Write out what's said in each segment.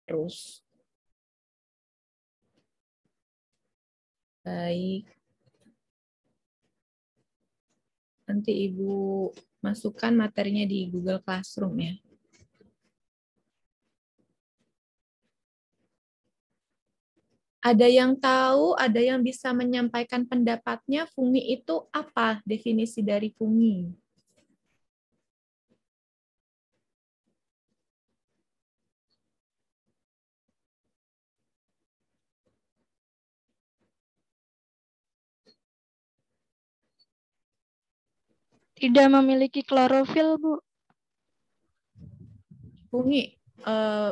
terus. Baik. Nanti Ibu masukkan materinya di Google Classroom ya. Ada yang tahu, ada yang bisa menyampaikan pendapatnya, fungi itu apa? Definisi dari fungi. Tidak memiliki klorofil, Bu. Fungi,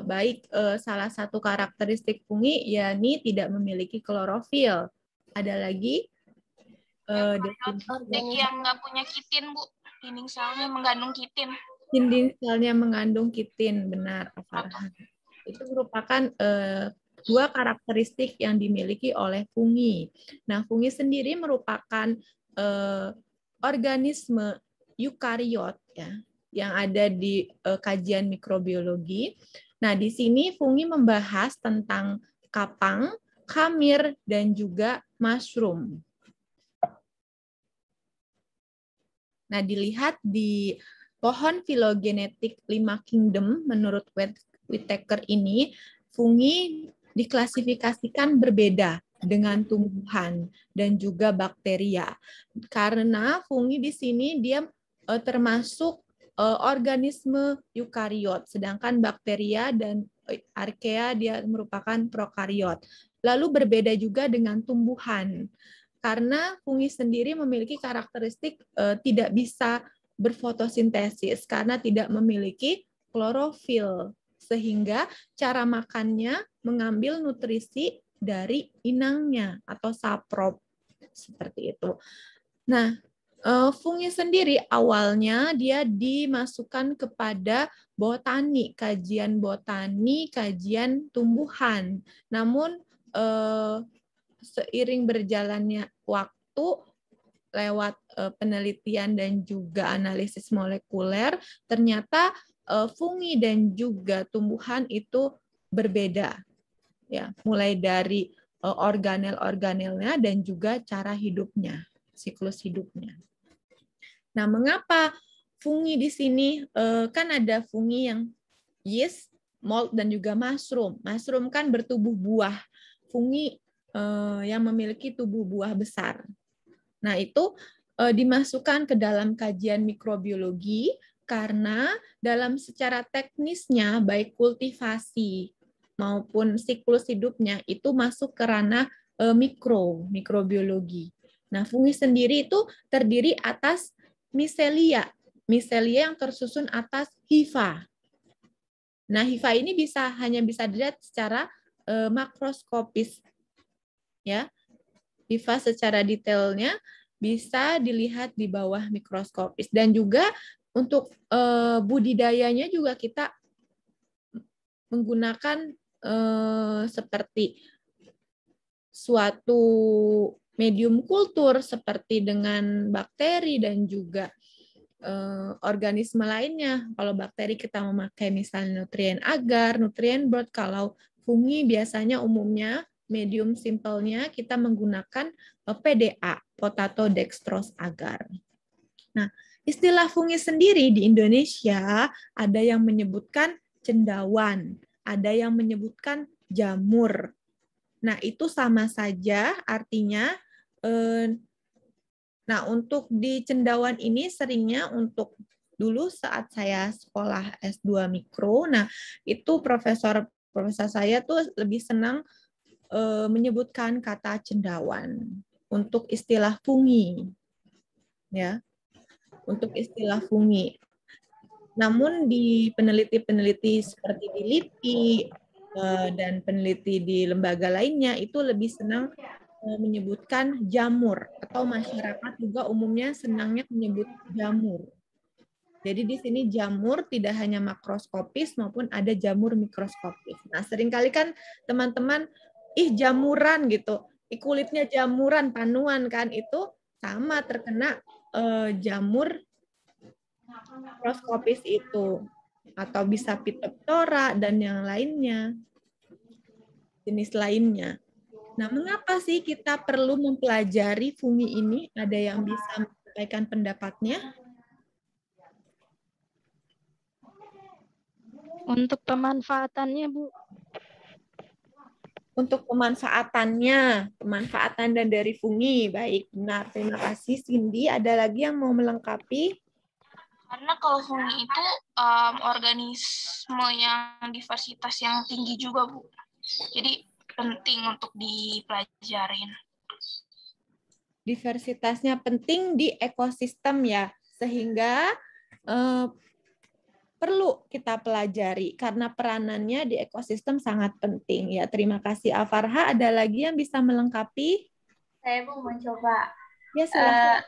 baik, salah satu karakteristik fungi yakni tidak memiliki klorofil. Ada lagi? Yang nggak punya kitin, Bu. Dinding selnya mengandung kitin. Dinding selnya mengandung kitin, benar, Farhan. Itu merupakan dua karakteristik yang dimiliki oleh fungi. Nah, fungi sendiri merupakan organisme eukariot ya, yang ada di kajian mikrobiologi. Nah, di sini fungi membahas tentang kapang, khamir, dan juga mushroom. Nah, dilihat di pohon filogenetik 5 kingdom menurut Whittaker ini, fungi diklasifikasikan berbeda dengan tumbuhan dan juga bakteria. Karena fungi di sini dia termasuk organisme eukariot, sedangkan bakteria dan archaea dia merupakan prokariot. Lalu berbeda juga dengan tumbuhan. Karena fungi sendiri memiliki karakteristik tidak bisa berfotosintesis karena tidak memiliki klorofil, sehingga cara makannya mengambil nutrisi dari inangnya atau saprop seperti itu. Nah, fungi sendiri awalnya dia dimasukkan kepada botani, kajian tumbuhan. Namun seiring berjalannya waktu lewat penelitian dan juga analisis molekuler, ternyata fungi dan juga tumbuhan itu berbeda. Ya, mulai dari organel-organelnya dan juga cara hidupnya, siklus hidupnya. Nah, mengapa fungi di sini kan ada fungi yang yeast, mold, dan juga mushroom. Mushroom kan bertubuh buah. Fungi yang memiliki tubuh buah besar. Nah, itu dimasukkan ke dalam kajian mikrobiologi karena dalam secara teknisnya, baik kultivasi maupun siklus hidupnya, itu masuk ke ranah mikrobiologi. Nah, fungi sendiri itu terdiri atas micelia. Micelia yang tersusun atas hifa. Nah, hifa ini hanya bisa dilihat secara makroskopis. Ya, hifa secara detailnya bisa dilihat di bawah mikroskopis, dan juga untuk budidayanya juga kita menggunakan seperti suatu medium kultur seperti dengan bakteri dan juga organisme lainnya. Kalau bakteri kita memakai misalnya nutrien agar, nutrien broth. Kalau fungi biasanya umumnya medium simpelnya kita menggunakan PDA, potato dextrose agar. Nah, istilah fungi sendiri di Indonesia ada yang menyebutkan cendawan, ada yang menyebutkan jamur. Nah, itu sama saja artinya. Nah, untuk di cendawan ini seringnya untuk dulu saat saya sekolah S2 mikro, nah itu profesor saya tuh lebih senang menyebutkan kata cendawan untuk istilah fungi. Ya. Untuk istilah fungi. Namun di peneliti-peneliti seperti di LIPI dan peneliti di lembaga lainnya itu lebih senang menyebutkan jamur, atau masyarakat juga umumnya senangnya menyebut jamur. Jadi di sini jamur tidak hanya makroskopis maupun ada jamur mikroskopis. Nah, seringkali kan teman-teman jamuran gitu, kulitnya jamuran, panuan kan, itu sama terkena jamur mikroskopis itu, atau bisa Phytophthora dan yang lainnya. jenis lainnya. Nah, mengapa sih kita perlu mempelajari fungi ini? Ada yang bisa menyampaikan pendapatnya? Untuk pemanfaatannya, Bu. Untuk pemanfaatan dan dari fungi. Baik, benar. Terima kasih, Cindy. Ada lagi yang mau melengkapi? Karena kalau fungi itu organisme yang diversitas yang tinggi juga, Bu. Jadi penting untuk dipelajarin. Diversitasnya penting di ekosistem ya, sehingga perlu kita pelajari karena peranannya di ekosistem sangat penting ya. Terima kasih Afarha. Ada lagi yang bisa melengkapi? Saya mau mencoba. Ya, silakan.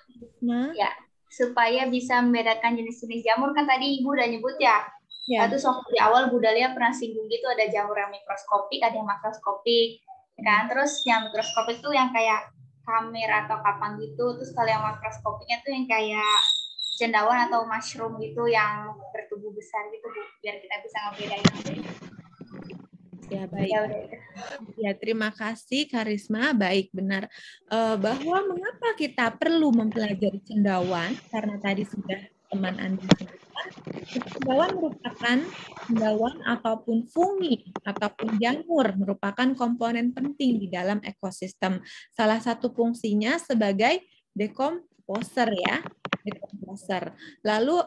Ya, supaya bisa membedakan jenis-jenis jamur, kan tadi Ibu udah nyebut ya. Ya. Terus waktu di awal Bu Dalia pernah singgung gitu, ada jamur yang mikroskopik, ada yang makroskopik. Kan? Terus yang mikroskopik itu yang kayak kamir atau kapang gitu. Terus kalau yang makroskopiknya tuh yang kayak cendawan atau mushroom gitu yang bertubuh besar gitu, Bu. Biar kita bisa ngebedain. Ya, baik. Ya, terima kasih Karisma. Baik, benar. Bahwa mengapa kita perlu mempelajari cendawan, karena tadi sudah teman Andi sebutkan, cendawan merupakan cendawan ataupun fungi ataupun jamur merupakan komponen penting di dalam ekosistem. Salah satu fungsinya sebagai dekomposer ya, dekomposer. Lalu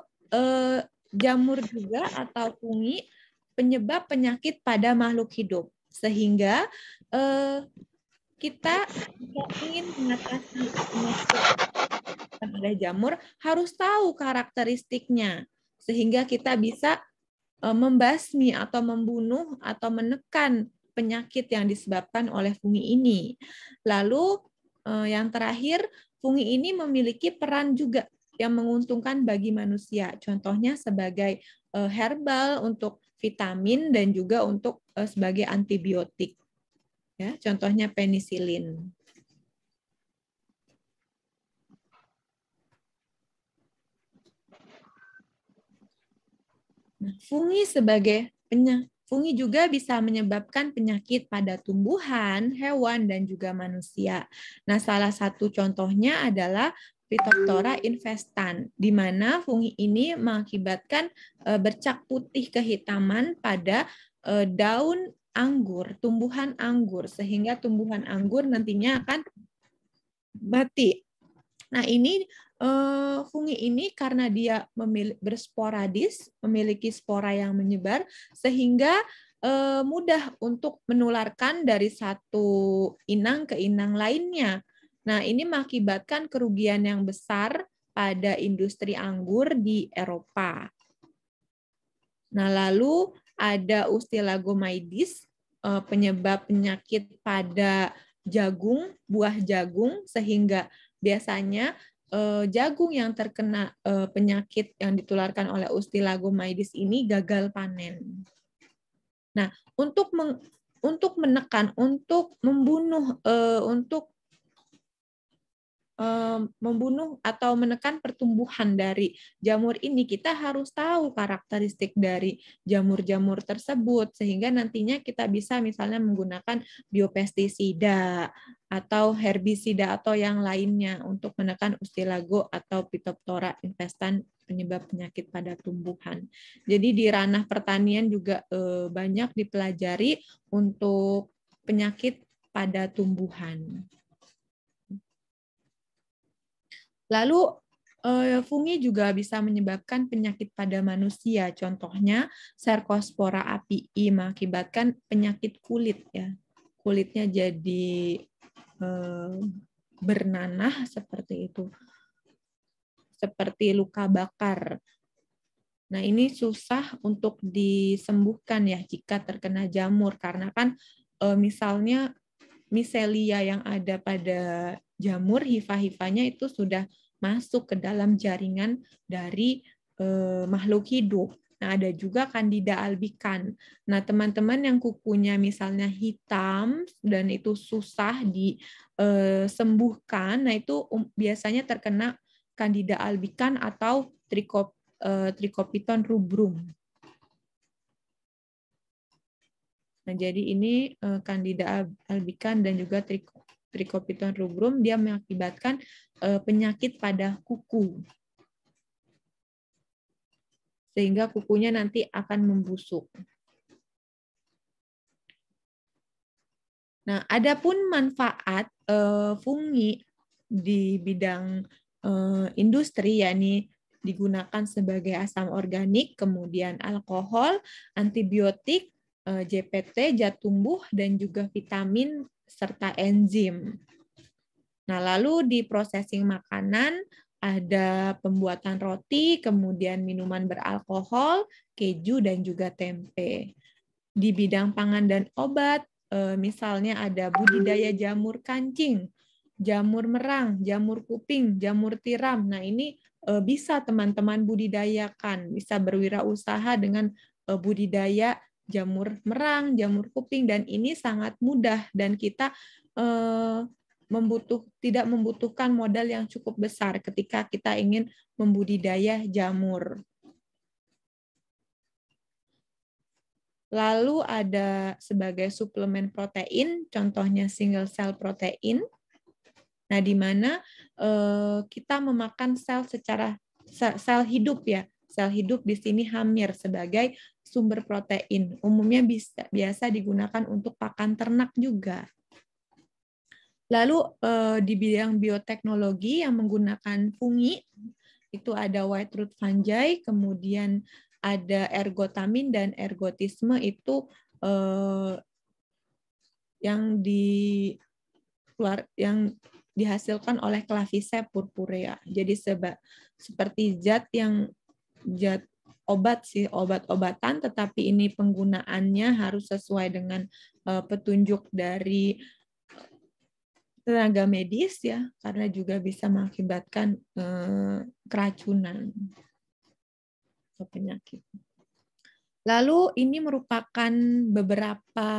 jamur juga atau fungi penyebab penyakit pada makhluk hidup, sehingga kita ingin mengatasi penyakit pada jamur harus tahu karakteristiknya, sehingga kita bisa membasmi atau membunuh atau menekan penyakit yang disebabkan oleh fungi ini. Lalu yang terakhir, fungi ini memiliki peran juga yang menguntungkan bagi manusia. Contohnya sebagai herbal untuk vitamin dan juga untuk sebagai antibiotik. Ya, contohnya penisilin. Nah, fungi juga bisa menyebabkan penyakit pada tumbuhan, hewan, dan juga manusia. Nah, salah satu contohnya adalah Phytophthora infestan, di mana fungi ini mengakibatkan bercak putih kehitaman pada daun anggur, tumbuhan anggur, sehingga tumbuhan anggur nantinya akan mati. Nah, ini fungi ini karena dia bersporadis, memiliki spora yang menyebar, sehingga mudah untuk menularkan dari satu inang ke inang lainnya. Nah, ini mengakibatkan kerugian yang besar pada industri anggur di Eropa. Nah, lalu ada Ustilagomaides, penyebab penyakit pada jagung, buah jagung, sehingga biasanya jagung yang terkena penyakit yang ditularkan oleh Ustilagomaides ini gagal panen. Nah, untuk menekan, untuk membunuh, membunuh atau menekan pertumbuhan dari jamur ini, kita harus tahu karakteristik dari jamur-jamur tersebut, sehingga nantinya kita bisa misalnya menggunakan biopestisida atau herbisida atau yang lainnya untuk menekan Ustilago atau Phytophthora infestan penyebab penyakit pada tumbuhan. Jadi di ranah pertanian juga banyak dipelajari untuk penyakit pada tumbuhan. Lalu fungi juga bisa menyebabkan penyakit pada manusia. Contohnya Cercospora apii mengakibatkan penyakit kulit ya. Kulitnya jadi bernanah seperti itu. Seperti luka bakar. Nah, ini susah untuk disembuhkan ya jika terkena jamur, karena kan misalnya miselia yang ada pada jamur, hifa-hifanya itu sudah masuk ke dalam jaringan dari makhluk hidup. Nah, ada juga Candida albicans. Nah, teman-teman yang kukunya misalnya hitam dan itu susah disembuhkan, nah itu biasanya terkena Candida albicans atau Trichophyton rubrum. Nah, jadi ini Candida albicans dan juga Trichopiton rubrum, dia mengakibatkan penyakit pada kuku. Sehingga kukunya nanti akan membusuk. Nah, adapun manfaat fungi di bidang industri, yakni digunakan sebagai asam organik, kemudian alkohol, antibiotik, JPT, zat tumbuh, dan juga vitamin serta enzim. Nah, lalu di processing makanan ada pembuatan roti, kemudian minuman beralkohol, keju, dan juga tempe. Di bidang pangan dan obat, misalnya ada budidaya jamur kancing, jamur merang, jamur kuping, jamur tiram. Nah, ini bisa teman-teman budidayakan, bisa berwirausaha dengan budidaya jamur merang, jamur kuping, dan ini sangat mudah dan kita tidak membutuhkan modal yang cukup besar ketika kita ingin membudidaya jamur. Lalu ada sebagai suplemen protein, contohnya single cell protein. Nah, di mana kita memakan sel secara sel hidup ya. Sel hidup di sini hamir sebagai sumber protein. Umumnya biasa digunakan untuk pakan ternak juga. Lalu di bidang bioteknologi yang menggunakan fungi, itu ada white root fungi, kemudian ada ergotamin dan ergotisme, itu yang dihasilkan oleh Claviceps purpurea. Jadi seperti zat obat-obatan, tetapi ini penggunaannya harus sesuai dengan petunjuk dari tenaga medis ya, karena juga bisa mengakibatkan keracunan atau penyakit. Lalu ini merupakan beberapa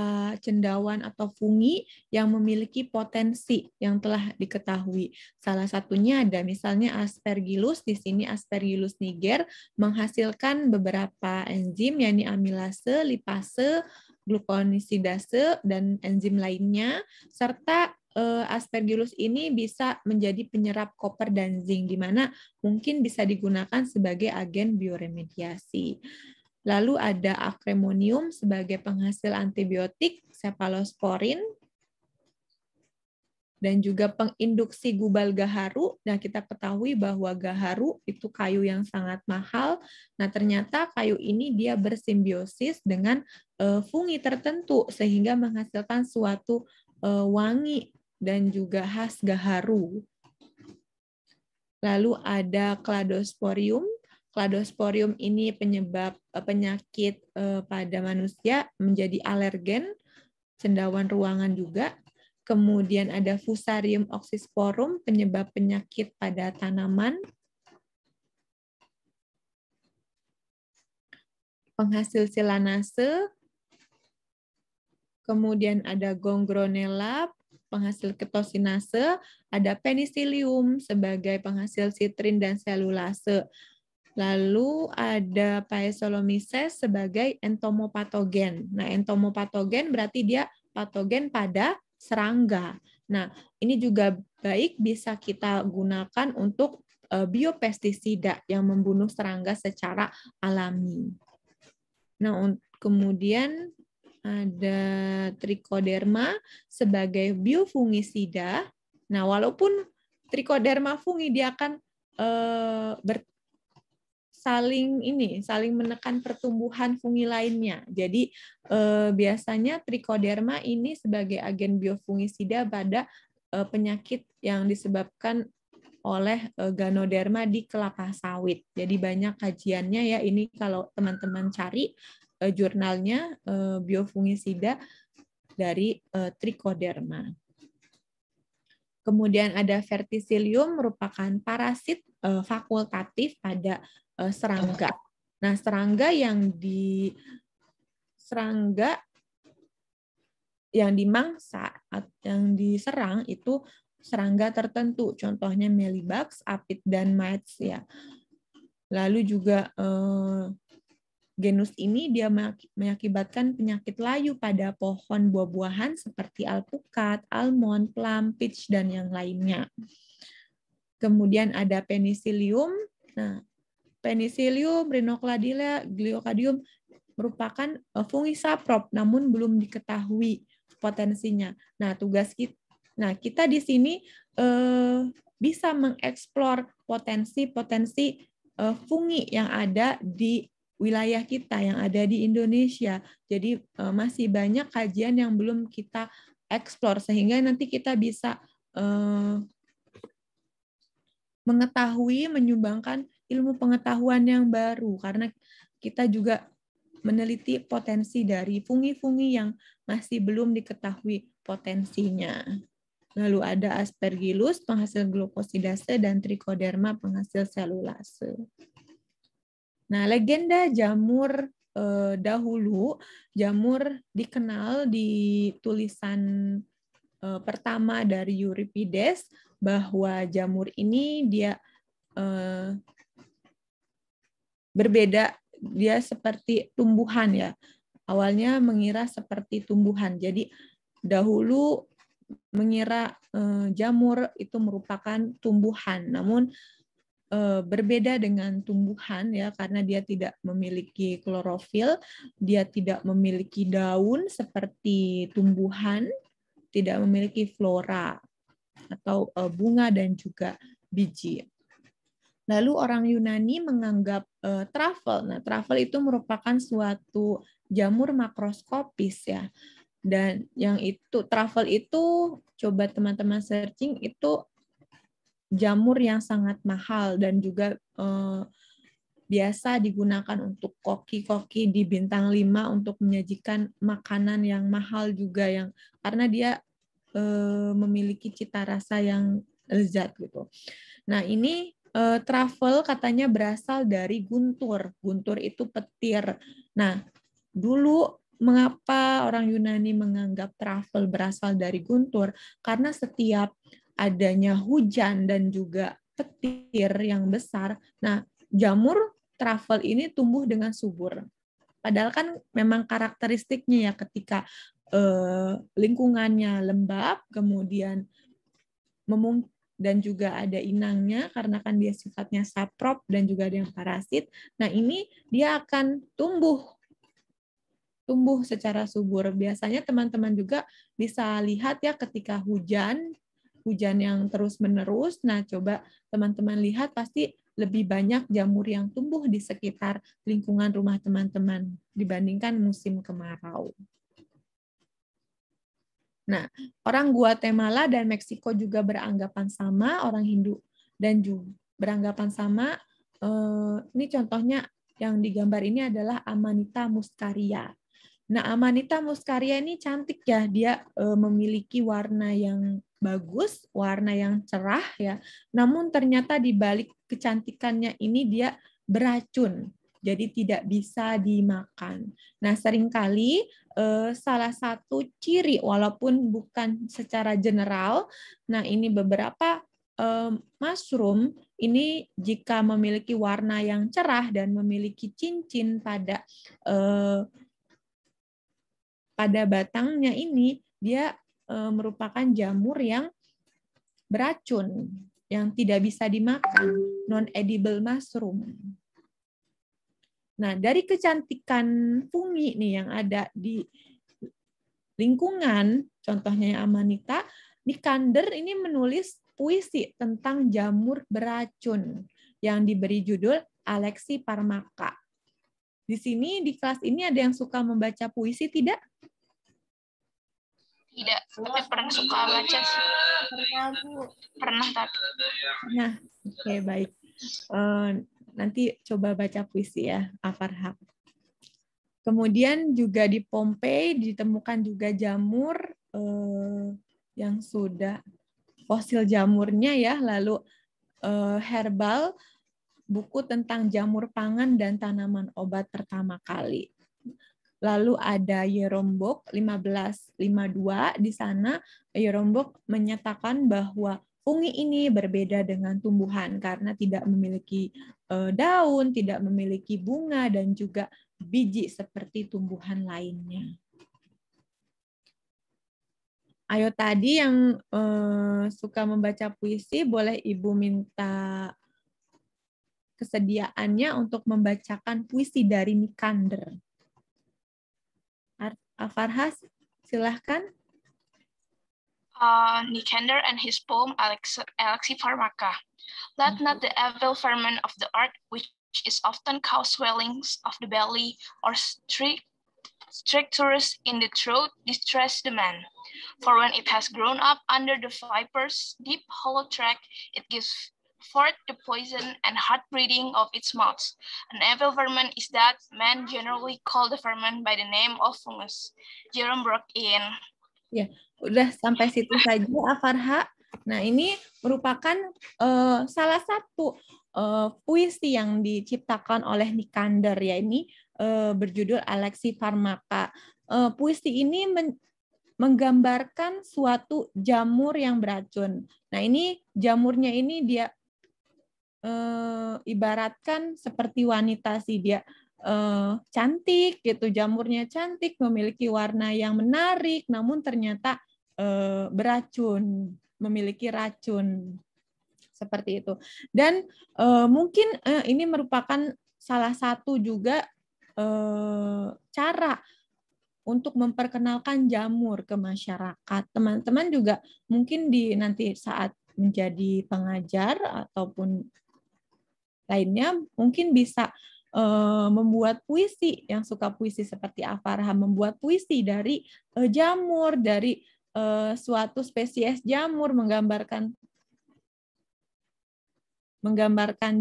cendawan atau fungi yang memiliki potensi yang telah diketahui. Salah satunya ada misalnya Aspergillus, di sini Aspergillus niger menghasilkan beberapa enzim, yakni amilase, lipase, glukonisidase, dan enzim lainnya, serta Aspergillus ini bisa menjadi penyerap koper dan zinc, di mana mungkin bisa digunakan sebagai agen bioremediasi. Lalu ada Acremonium sebagai penghasil antibiotik, Cephalosporin, dan juga penginduksi gubal gaharu. Nah, kita ketahui bahwa gaharu itu kayu yang sangat mahal. Nah, ternyata kayu ini dia bersimbiosis dengan fungi tertentu sehingga menghasilkan suatu wangi dan juga khas gaharu. Lalu ada Cladosporium. Cladosporium ini penyebab penyakit pada manusia, menjadi alergen, cendawan ruangan juga. Kemudian ada Fusarium oxysporum, penyebab penyakit pada tanaman. Penghasil silanase. Kemudian ada Gongronella, penghasil ketosinase, ada Penicillium sebagai penghasil sitrin dan selulase. Lalu ada Paesolomyces sebagai entomopatogen. Nah, entomopatogen berarti dia patogen pada serangga. Nah, ini juga baik bisa kita gunakan untuk biopestisida yang membunuh serangga secara alami. Nah, kemudian ada Trichoderma sebagai biofungisida. Nah, walaupun Trichoderma fungi dia akan saling menekan pertumbuhan fungi lainnya. Jadi biasanya Trichoderma ini sebagai agen biofungisida pada penyakit yang disebabkan oleh Ganoderma di kelapa sawit. Jadi banyak kajiannya ya, ini kalau teman-teman cari jurnalnya biofungisida dari Trichoderma. Kemudian ada Verticillium, merupakan parasit fakultatif pada serangga. Nah, serangga yang dimangsa, yang diserang itu serangga tertentu, contohnya mealybugs, aphid, dan mites ya. Lalu juga genus ini dia mengakibatkan penyakit layu pada pohon buah-buahan seperti alpukat, almond, plum, peach, dan yang lainnya. Kemudian ada Penicillium. Nah, Penicillium rhinocladilla gliocadium merupakan fungi saprop, namun belum diketahui potensinya. Nah, kita di sini bisa mengeksplor potensi-potensi fungi yang ada di wilayah kita, yang ada di Indonesia. Jadi masih banyak kajian yang belum kita eksplor, sehingga nanti kita bisa mengetahui, menyumbangkan ilmu pengetahuan yang baru, karena kita juga meneliti potensi dari fungi-fungi yang masih belum diketahui potensinya. Lalu ada Aspergillus, penghasil glukosidase, dan Trichoderma, penghasil selulase. Nah, legenda jamur dahulu, jamur dikenal di tulisan pertama dari Euripides, bahwa jamur ini dia berbeda, dia seperti tumbuhan ya. Awalnya mengira seperti tumbuhan. Jadi dahulu mengira jamur itu merupakan tumbuhan, namun berbeda dengan tumbuhan ya, karena dia tidak memiliki klorofil, dia tidak memiliki daun seperti tumbuhan, tidak memiliki flora atau bunga dan juga biji. Lalu orang Yunani menganggap truffle. Nah, truffle itu merupakan suatu jamur makroskopis ya. Dan yang itu truffle itu, coba teman-teman searching, itu jamur yang sangat mahal dan juga biasa digunakan untuk koki-koki di bintang 5 untuk menyajikan makanan yang mahal juga, yang karena dia memiliki cita rasa yang lezat gitu. Nah, ini truffle katanya berasal dari guntur. Guntur itu petir. Nah, dulu mengapa orang Yunani menganggap truffle berasal dari guntur? Karena setiap adanya hujan dan juga petir yang besar, nah jamur truffle ini tumbuh dengan subur. Padahal kan memang karakteristiknya ya, ketika lingkungannya lembab, kemudian dan juga ada inangnya, karena kan dia sifatnya saprop dan juga ada yang parasit. Nah, ini dia akan tumbuh secara subur. Biasanya teman-teman juga bisa lihat ya, ketika hujan yang terus-menerus. Nah, coba teman-teman lihat, pasti lebih banyak jamur yang tumbuh di sekitar lingkungan rumah teman-teman dibandingkan musim kemarau. Nah, orang Guatemala dan Meksiko juga beranggapan sama, orang Hindu dan juga beranggapan sama. Ini contohnya yang digambar ini adalah Amanita muscaria. Nah, Amanita muscaria ini cantik ya, dia memiliki warna yang bagus, warna yang cerah ya. Namun ternyata di balik kecantikannya ini dia beracun, jadi tidak bisa dimakan. Nah, seringkali salah satu ciri, walaupun bukan secara general, nah ini beberapa mushroom ini jika memiliki warna yang cerah dan memiliki cincin pada batangnya ini, dia merupakan jamur yang beracun, yang tidak bisa dimakan, non-edible mushroom. Nah, dari kecantikan fungi nih yang ada di lingkungan, contohnya yang Amanita, Nikander ini menulis puisi tentang jamur beracun yang diberi judul Alexiparmaca. Di sini, di kelas ini ada yang suka membaca puisi, tidak? Tidak, tapi pernah suka baca sih. Pernah tapi. Nah, oke, baik. Nanti coba baca puisi ya, Afarham. Kemudian juga di Pompei ditemukan juga jamur yang sudah fosil jamurnya ya, lalu herbal, buku tentang jamur pangan dan tanaman obat pertama kali. Lalu ada Yerombok 1552, di sana Yerombok menyatakan bahwa fungi ini berbeda dengan tumbuhan karena tidak memiliki daun, tidak memiliki bunga, dan juga biji seperti tumbuhan lainnya. Ayo tadi yang suka membaca puisi, boleh Ibu minta kesediaannya untuk membacakan puisi dari Nikander. Farhas, silahkan. Nikander and his poem Alexipharmaca. Let not the evil ferment of the earth, which is often cause swellings of the belly or strictures in the throat, distress the man. For when it has grown up under the viper's deep hollow tract, it gives forth the poison and hot breathing of its mouth. An evil vermin is that men generally call the vermin by the name of fungus. Jerome broke in. Ya, udah sampai situ saja, Farha. Nah, ini merupakan salah satu puisi yang diciptakan oleh Nikander, ya, ini berjudul Alexipharmaca. Puisi ini menggambarkan suatu jamur yang beracun. Nah, ini jamurnya ini dia ibaratkan seperti wanita sih, dia cantik gitu, jamurnya cantik, memiliki warna yang menarik, namun ternyata beracun, memiliki racun seperti itu. Dan mungkin ini merupakan salah satu juga cara untuk memperkenalkan jamur ke masyarakat. Teman-teman juga mungkin nanti saat menjadi pengajar ataupun lainnya mungkin bisa membuat puisi, yang suka puisi seperti Afarha, membuat puisi dari jamur, dari suatu spesies jamur, menggambarkan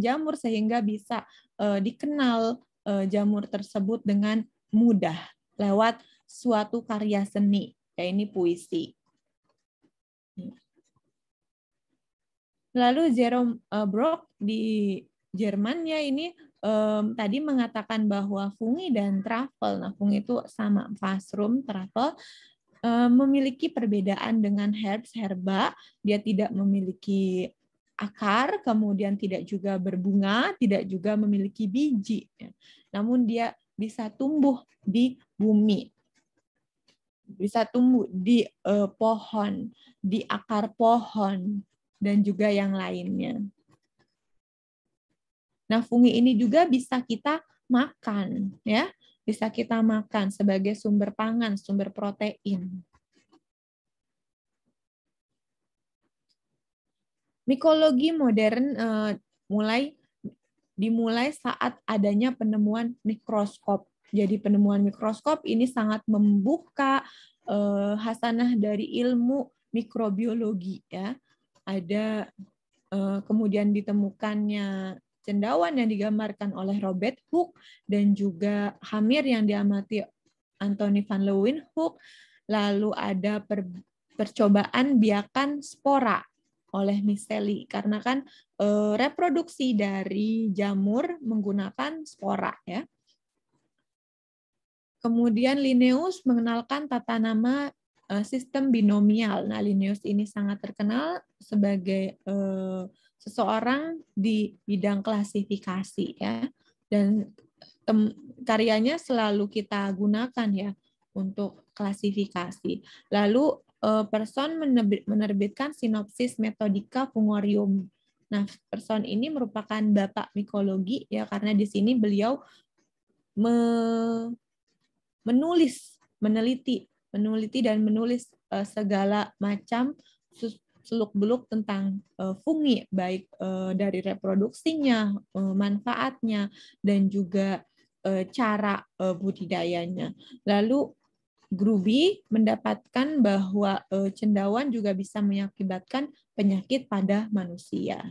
jamur sehingga bisa dikenal jamur tersebut dengan mudah lewat suatu karya seni, ya ini puisi. Lalu Jerome Brock di Jerman ya ini tadi mengatakan bahwa fungi dan truffle, nah fungi itu sama mushroom, truffle memiliki perbedaan dengan herba, dia tidak memiliki akar, kemudian tidak juga berbunga, tidak juga memiliki biji, namun dia bisa tumbuh di bumi, bisa tumbuh di pohon, di akar pohon, dan juga yang lainnya. Nah, fungi ini juga bisa kita makan, ya, bisa kita makan sebagai sumber pangan, sumber protein. Mikologi modern dimulai saat adanya penemuan mikroskop. Jadi penemuan mikroskop ini sangat membuka hasanah dari ilmu mikrobiologi, ya. Ada kemudian ditemukannya cendawan yang digambarkan oleh Robert Hooke dan juga hamir yang diamati Anthony van Leeuwenhoek. Lalu ada percobaan biakan spora oleh Miceli, karena kan reproduksi dari jamur menggunakan spora, ya. Kemudian Linnaeus mengenalkan tata nama sistem binomial. Nah, Linnaeus ini sangat terkenal sebagai seseorang di bidang klasifikasi, ya, dan karyanya selalu kita gunakan, ya, untuk klasifikasi. Lalu Person menerbitkan Sinopsis Methodica Fungarium. Nah, Person ini merupakan bapak mikologi, ya, karena di sini beliau meneliti dan menulis segala macam seluk-beluk tentang fungi, baik dari reproduksinya, manfaatnya, dan juga cara budidayanya. Lalu Gruby mendapatkan bahwa cendawan juga bisa mengakibatkan penyakit pada manusia.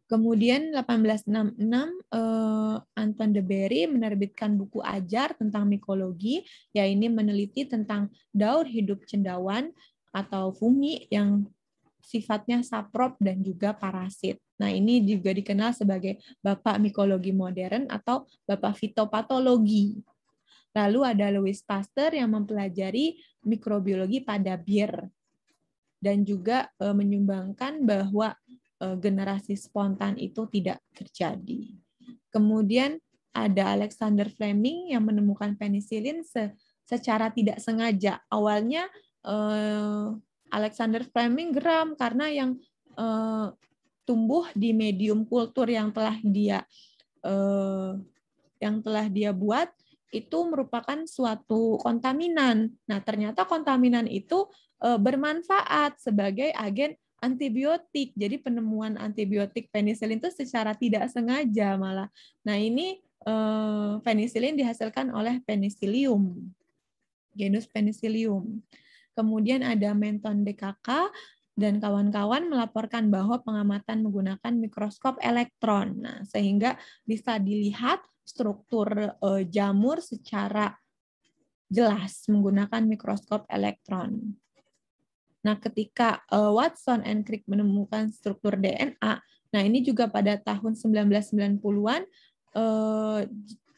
Kemudian 1866 Anton de Bary menerbitkan buku ajar tentang mikologi, ya ini meneliti tentang daur hidup cendawan atau fungi yang sifatnya saprop dan juga parasit. Nah, ini juga dikenal sebagai bapak mikologi modern atau bapak fitopatologi. Lalu ada Louis Pasteur yang mempelajari mikrobiologi pada bir dan juga menyumbangkan bahwa generasi spontan itu tidak terjadi. Kemudian ada Alexander Fleming yang menemukan penisilin secara tidak sengaja. Awalnya Alexander Fleming geram karena yang tumbuh di medium kultur yang telah dia buat itu merupakan suatu kontaminan. Nah, ternyata kontaminan itu bermanfaat sebagai agen antibiotik. Jadi penemuan antibiotik penisilin itu secara tidak sengaja malah. Nah, ini penisilin dihasilkan oleh Penicillium, genus Penicillium. Kemudian ada Menton DKK dan kawan-kawan melaporkan bahwa pengamatan menggunakan mikroskop elektron. Nah, sehingga bisa dilihat struktur jamur secara jelas menggunakan mikroskop elektron. Nah, ketika Watson and Crick menemukan struktur DNA, nah ini juga pada tahun 1990-an,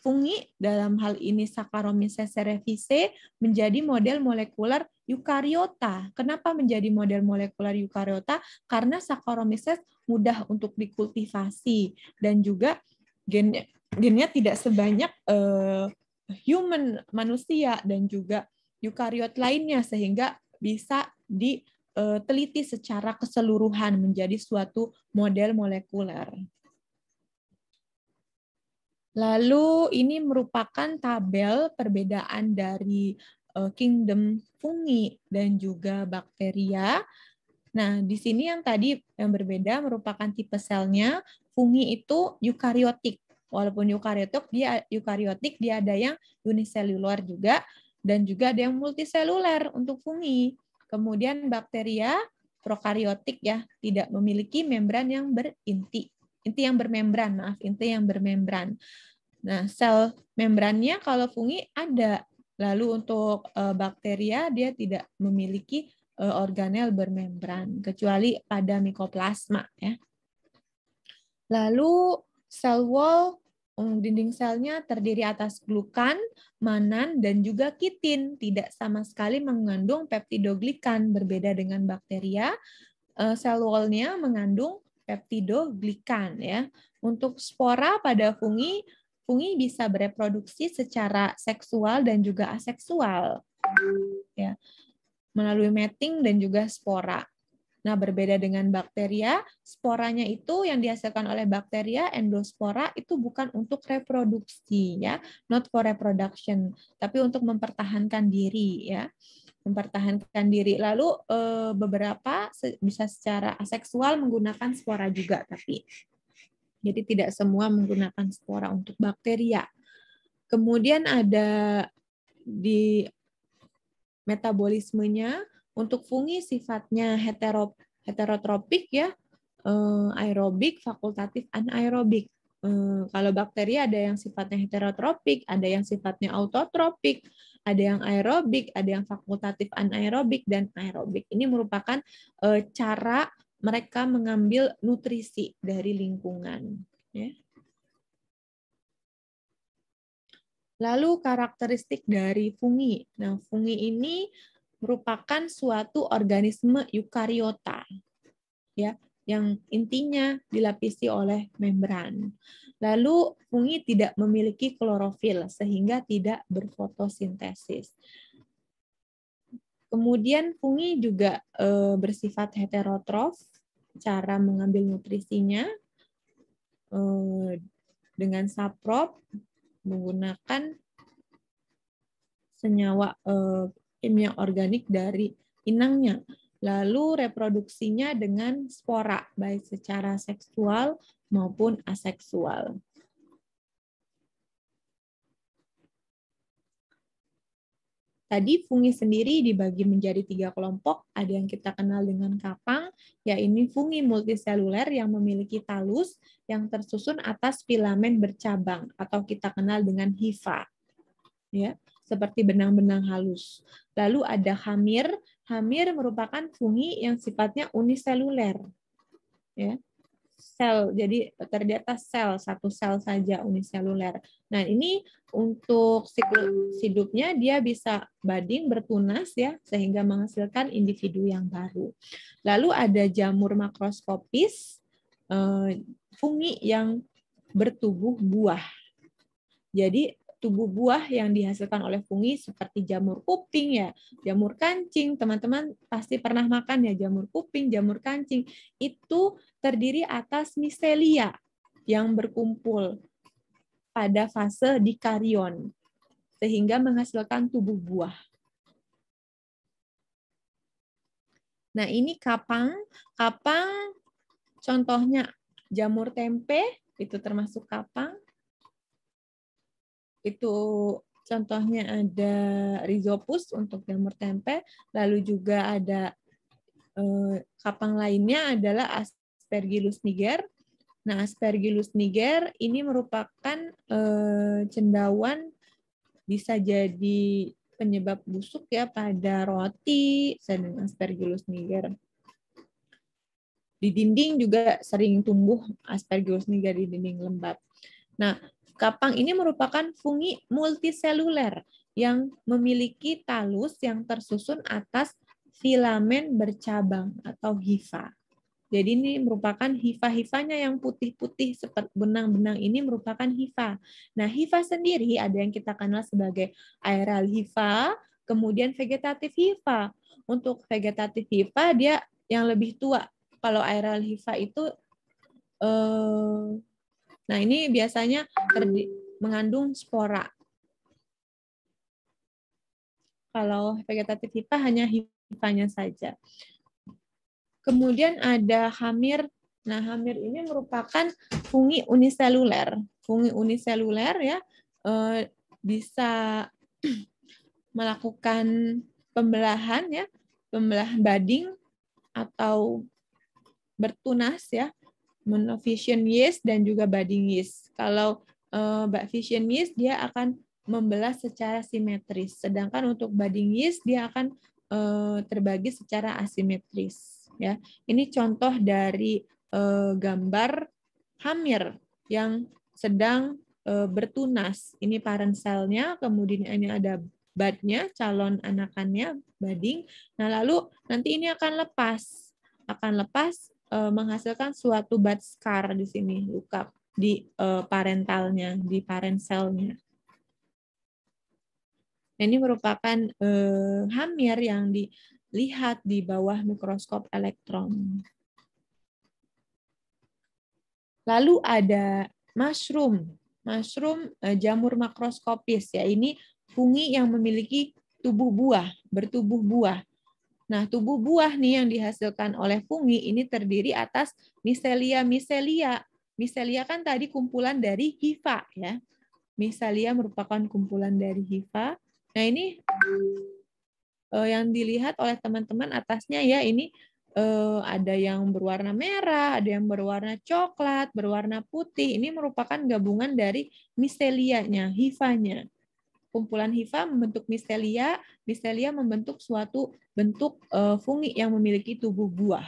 fungi dalam hal ini Saccharomyces cerevisiae menjadi model molekuler eukariota. Kenapa menjadi model molekuler eukariota? Karena Saccharomyces mudah untuk dikultivasi dan juga gennya tidak sebanyak human manusia dan juga eukariot lainnya, sehingga bisa diteliti secara keseluruhan menjadi suatu model molekuler. Lalu ini merupakan tabel perbedaan dari kingdom fungi dan juga bakteria. Nah, di sini yang tadi yang berbeda merupakan tipe selnya. Fungi itu eukariotik. Walaupun eukariotik, dia ada yang uniseluler juga, dan juga ada yang multiseluler untuk fungi. Kemudian bakteria prokariotik ya, tidak memiliki membran yang inti yang bermembran. Nah, sel membrannya kalau fungi ada. Lalu untuk bakteria dia tidak memiliki organel bermembran kecuali pada mikoplasma ya. Lalu sel wall, dinding selnya terdiri atas glukan, manan, dan juga kitin. Tidak sama sekali mengandung peptidoglikan. Berbeda dengan bakteria, sel wall-nya mengandung peptidoglikan ya. Untuk spora pada fungi bisa bereproduksi secara seksual dan juga aseksual ya, melalui mating dan juga spora. Nah, berbeda dengan bakteria, sporanya itu yang dihasilkan oleh bakteria, endospora, itu bukan untuk reproduksi ya, not for reproduction, tapi untuk mempertahankan diri ya. Mempertahankan diri. Lalu beberapa bisa secara aseksual menggunakan spora juga, tapi jadi tidak semua menggunakan spora untuk bakteria. Kemudian ada di metabolismenya, untuk fungi sifatnya heterotropik ya, aerobik, fakultatif, anaerobik. Kalau bakteri ada yang sifatnya heterotropik, ada yang sifatnya autotropik, ada yang aerobik, ada yang fakultatif anaerobik, dan aerobik. Ini merupakan cara mereka mengambil nutrisi dari lingkungan. Ya. Lalu karakteristik dari fungi. Nah, fungi ini merupakan suatu organisme eukariota, ya, yang intinya dilapisi oleh membran. Lalu fungi tidak memiliki klorofil sehingga tidak berfotosintesis. Kemudian fungi juga bersifat heterotrof, cara mengambil nutrisinya dengan saprop menggunakan senyawa kimia organik dari inangnya. Lalu reproduksinya dengan spora, baik secara seksual maupun aseksual. Tadi fungi sendiri dibagi menjadi 3 kelompok. Ada yang kita kenal dengan kapang, yaitu fungi multiseluler yang memiliki talus yang tersusun atas filamen bercabang, atau kita kenal dengan hifa, ya, seperti benang-benang halus. Lalu ada hamir. Hamir merupakan fungi yang sifatnya uniseluler, ya. Sel, jadi terdiri atas satu sel saja, uniseluler. Nah, ini untuk siklus hidupnya dia bisa budding, bertunas ya, sehingga menghasilkan individu yang baru. Lalu ada jamur makroskopis. fungi yang bertubuh buah. Jadi tubuh buah yang dihasilkan oleh fungi seperti jamur kuping ya, jamur kancing, teman-teman pasti pernah makan ya jamur kuping, jamur kancing. Itu terdiri atas miselia yang berkumpul pada fase dikarion sehingga menghasilkan tubuh buah. Nah, ini kapang. Kapang contohnya jamur tempe, itu termasuk kapang. Itu contohnya ada rhizopus untuk jamur tempe, lalu juga ada kapang lainnya adalah Aspergillus niger. Nah, Aspergillus niger ini merupakan cendawan, bisa jadi penyebab busuk ya pada roti, sedang Aspergillus niger. Di dinding juga sering tumbuh Aspergillus niger di dinding lembab. Nah, kapang ini merupakan fungi multiseluler yang memiliki talus yang tersusun atas filamen bercabang atau hifa. Jadi ini merupakan hifa-hifanya yang putih-putih seperti benang-benang ini merupakan hifa. Nah, hifa sendiri ada yang kita kenal sebagai aeral hifa, kemudian vegetatif hifa. Untuk vegetatif hifa dia yang lebih tua. Kalau aeral hifa itu nah, ini biasanya mengandung spora. Kalau vegetatif hifa hanya hifanya saja. Kemudian ada hamir. Nah, hamir ini merupakan fungi uniseluler. Fungi uniseluler ya bisa melakukan pembelahan ya, pembelah bading atau bertunas ya, monovision yeast dan juga budding yeast. Kalau fission yeast dia akan membelah secara simetris, sedangkan untuk budding yeast dia akan terbagi secara asimetris. Ya, ini contoh dari gambar hamir yang sedang bertunas. Ini parent cell-nya, kemudian ini ada budnya, calon anakannya, budding. Nah, lalu nanti ini akan lepas menghasilkan suatu bud scar di sini, luka di parentalnya, di parent cell-nya. Ini merupakan hamir yang dilihat di bawah mikroskop elektron. Lalu ada mushroom. Mushroom jamur makroskopis ya. Ini fungi yang memiliki tubuh buah, bertubuh buah. Nah, tubuh buah nih yang dihasilkan oleh fungi ini terdiri atas miselia. Miselia kan tadi kumpulan dari hifa ya. Miselia merupakan kumpulan dari hifa. Nah, ini yang dilihat oleh teman-teman atasnya ya, ini ada yang berwarna merah, ada yang berwarna coklat, berwarna putih. Ini merupakan gabungan dari miselianya, hifanya. Kumpulan hifa membentuk mistelia, mistelia membentuk suatu bentuk fungi yang memiliki tubuh buah.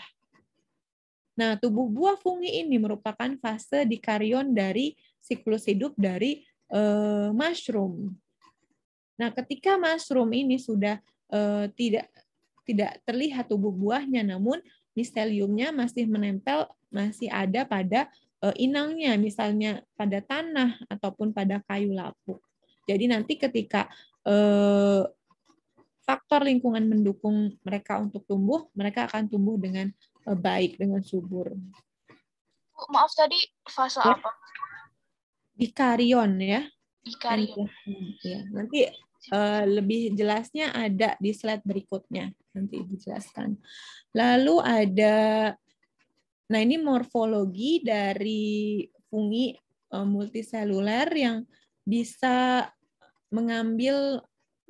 Nah, tubuh buah fungi ini merupakan fase dikarion dari siklus hidup dari mushroom. Nah, ketika mushroom ini sudah tidak terlihat tubuh buahnya, namun misteliumnya masih menempel, masih ada pada inangnya, misalnya pada tanah ataupun pada kayu lapuk. Jadi nanti ketika faktor lingkungan mendukung mereka untuk tumbuh, mereka akan tumbuh dengan baik, dengan subur. Maaf tadi fase ya. apa? Dikarion ya. Dikarion. Ya, nanti lebih jelasnya ada di slide berikutnya, nanti dijelaskan. Lalu ada, nah ini morfologi dari fungi multiseluler yang bisa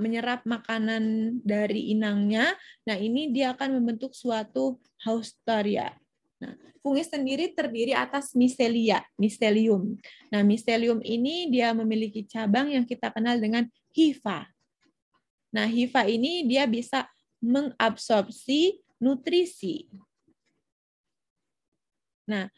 menyerap makanan dari inangnya. Nah, ini dia akan membentuk suatu hausteria. Nah, fungi sendiri terdiri atas miselium. Nah, miselium ini dia memiliki cabang yang kita kenal dengan hifa. Nah, hifa ini dia bisa mengabsorpsi nutrisi. Nah,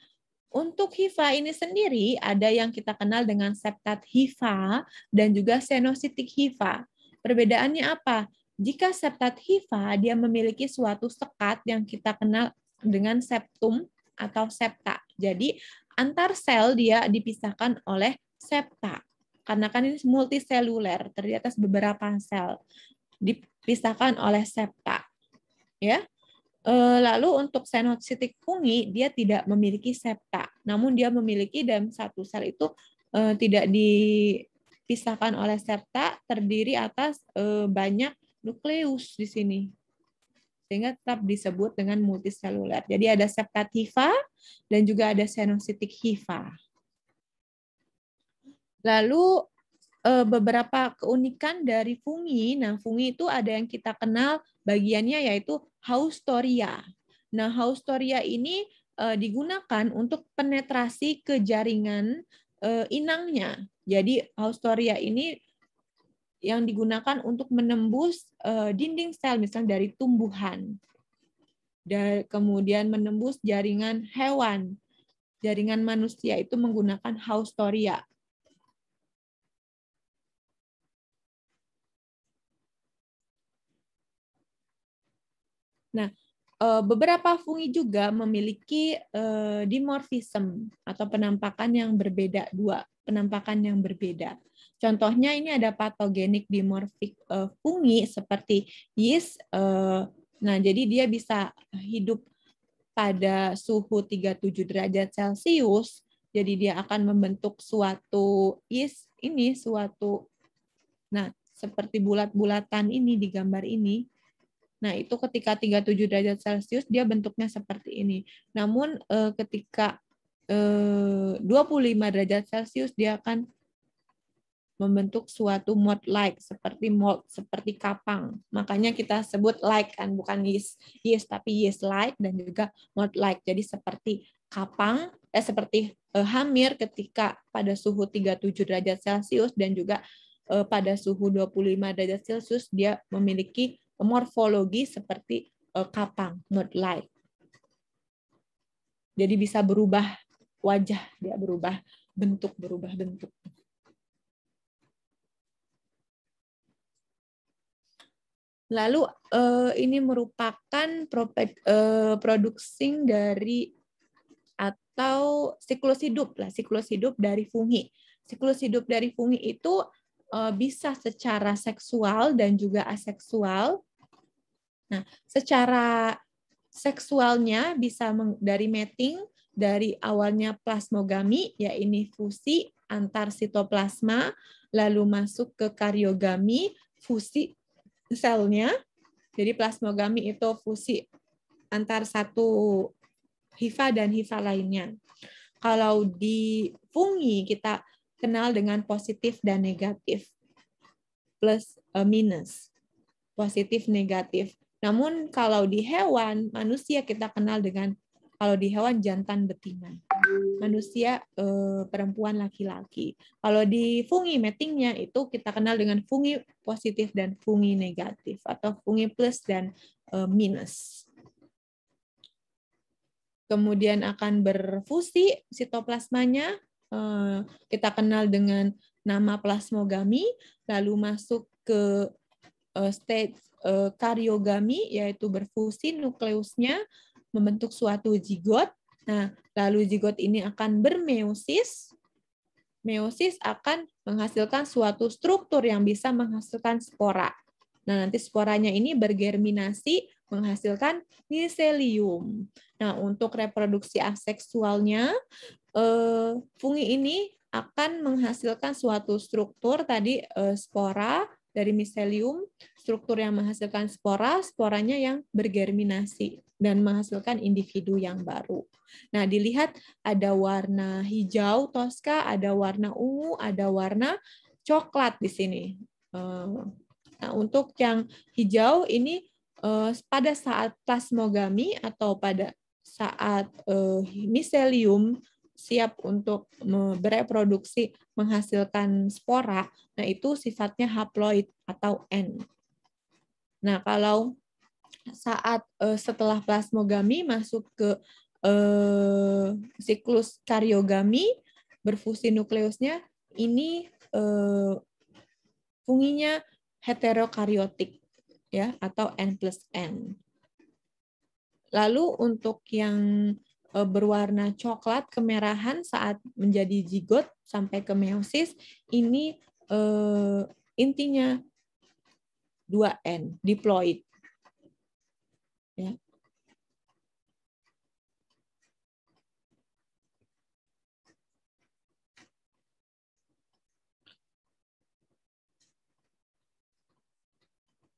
untuk hifa ini sendiri ada yang kita kenal dengan septat hifa dan juga senositik hifa. Perbedaannya apa? Jika septat hifa dia memiliki suatu sekat yang kita kenal dengan septum atau septa. Jadi antar sel dia dipisahkan oleh septa. Karena kan ini multiseluler, terdiri atas beberapa sel. Dipisahkan oleh septa. Ya. Lalu untuk senositik fungi, dia tidak memiliki septa. Namun dia memiliki dalam satu sel itu tidak dipisahkan oleh septa, terdiri atas banyak nukleus di sini. Sehingga tetap disebut dengan multiseluler. Jadi ada septat hifa dan juga ada senositik hifa. Lalu beberapa keunikan dari fungi. Nah, fungi itu ada yang kita kenal bagiannya yaitu Haustoria. Nah, Haustoria ini digunakan untuk penetrasi ke jaringan inangnya. Jadi Haustoria ini yang digunakan untuk menembus dinding sel, misalnya dari tumbuhan. Dan kemudian menembus jaringan hewan. Jaringan manusia itu menggunakan Haustoria. Nah, beberapa fungi juga memiliki dimorfisme atau penampakan yang berbeda, dua penampakan yang berbeda. Contohnya ini ada patogenik dimorfik fungi seperti yeast. Nah, jadi dia bisa hidup pada suhu 37 derajat Celcius. Jadi dia akan membentuk suatu yeast ini, nah seperti bulat-bulatan ini di gambar ini. Nah, itu ketika 37 derajat Celcius dia bentuknya seperti ini. Namun ketika 25 derajat Celcius dia akan membentuk suatu mold-like seperti kapang. Makanya kita sebut like kan, bukan yeast tapi yeast-like dan juga mold-like. Jadi seperti kapang, seperti hamir ketika pada suhu 37 derajat Celcius dan juga pada suhu 25 derajat Celcius dia memiliki morfologi seperti kapang, mold-like. Jadi bisa berubah wajah, dia berubah bentuk. Lalu ini merupakan produksi dari atau siklus hidup dari fungi. Siklus hidup dari fungi itu bisa secara seksual dan juga aseksual. Nah, secara seksualnya bisa dari mating, dari awalnya plasmogami, ya ini fusi antar sitoplasma, lalu masuk ke kariogami, fusi selnya. Jadi plasmogami itu fusi antar satu hifa dan hifa lainnya. Kalau di fungi kita kenal dengan positif dan negatif. Plus minus. Positif negatif. Namun kalau di hewan, manusia kita kenal dengan, kalau di hewan jantan betina. Manusia perempuan laki-laki. Kalau di fungi matingnya itu kita kenal dengan fungi positif dan fungi negatif atau fungi plus dan minus. Kemudian akan berfusi sitoplasmanya, kita kenal dengan nama plasmogami, lalu masuk ke stage kariogami, yaitu berfusi nukleusnya membentuk suatu zigot. Nah, lalu zigot ini akan bermeiosis. Meiosis akan menghasilkan suatu struktur yang bisa menghasilkan spora. Nah, nanti sporanya ini bergerminasi menghasilkan miselium. Nah, untuk reproduksi aseksualnya, fungi ini akan menghasilkan suatu struktur tadi spora dari miselium, struktur yang menghasilkan spora, sporanya yang bergerminasi dan menghasilkan individu yang baru. Nah, dilihat ada warna hijau toska, ada warna ungu, ada warna coklat di sini. Nah, untuk yang hijau ini pada saat plasmogami atau pada saat miselium siap untuk bereproduksi menghasilkan spora, nah itu sifatnya haploid atau N. Nah, kalau saat setelah plasmogami masuk ke siklus kariogami, berfusi nukleusnya, ini funginya heterokaryotik ya atau N+N. Lalu untuk yang berwarna coklat kemerahan saat menjadi zigot sampai ke meiosis, ini intinya 2N, diploid. Ya.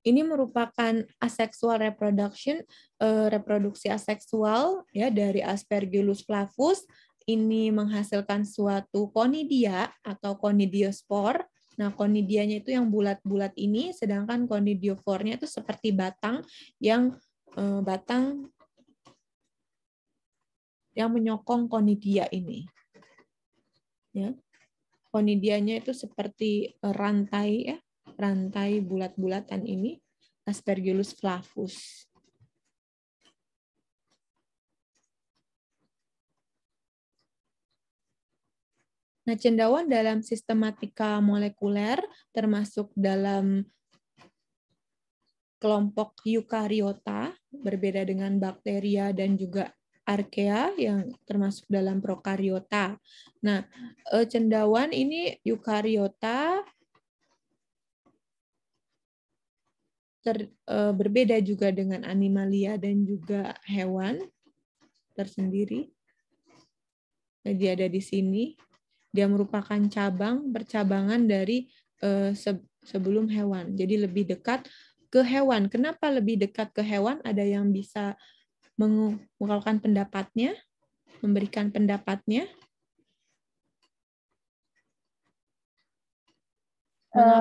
Ini merupakan asexual reproduction, reproduksi aseksual ya dari Aspergillus flavus. Ini menghasilkan suatu conidia atau conidiospor. Nah, conidianya itu yang bulat-bulat ini, sedangkan conidiofornya itu seperti batang yang menyokong conidia ini. Ya. Conidianya itu seperti rantai ya. Rantai bulat-bulatan ini, Aspergillus flavus. Nah, cendawan dalam sistematika molekuler termasuk dalam kelompok eukariota, berbeda dengan bakteria dan juga archaea yang termasuk dalam prokariota. Nah, cendawan ini eukariota berbeda juga dengan animalia dan juga hewan tersendiri. Nah, dia ada di sini. Dia merupakan percabangan dari sebelum hewan. Jadi lebih dekat ke hewan. Kenapa lebih dekat ke hewan? Ada yang bisa mengungkapkan pendapatnya, memberikan pendapatnya.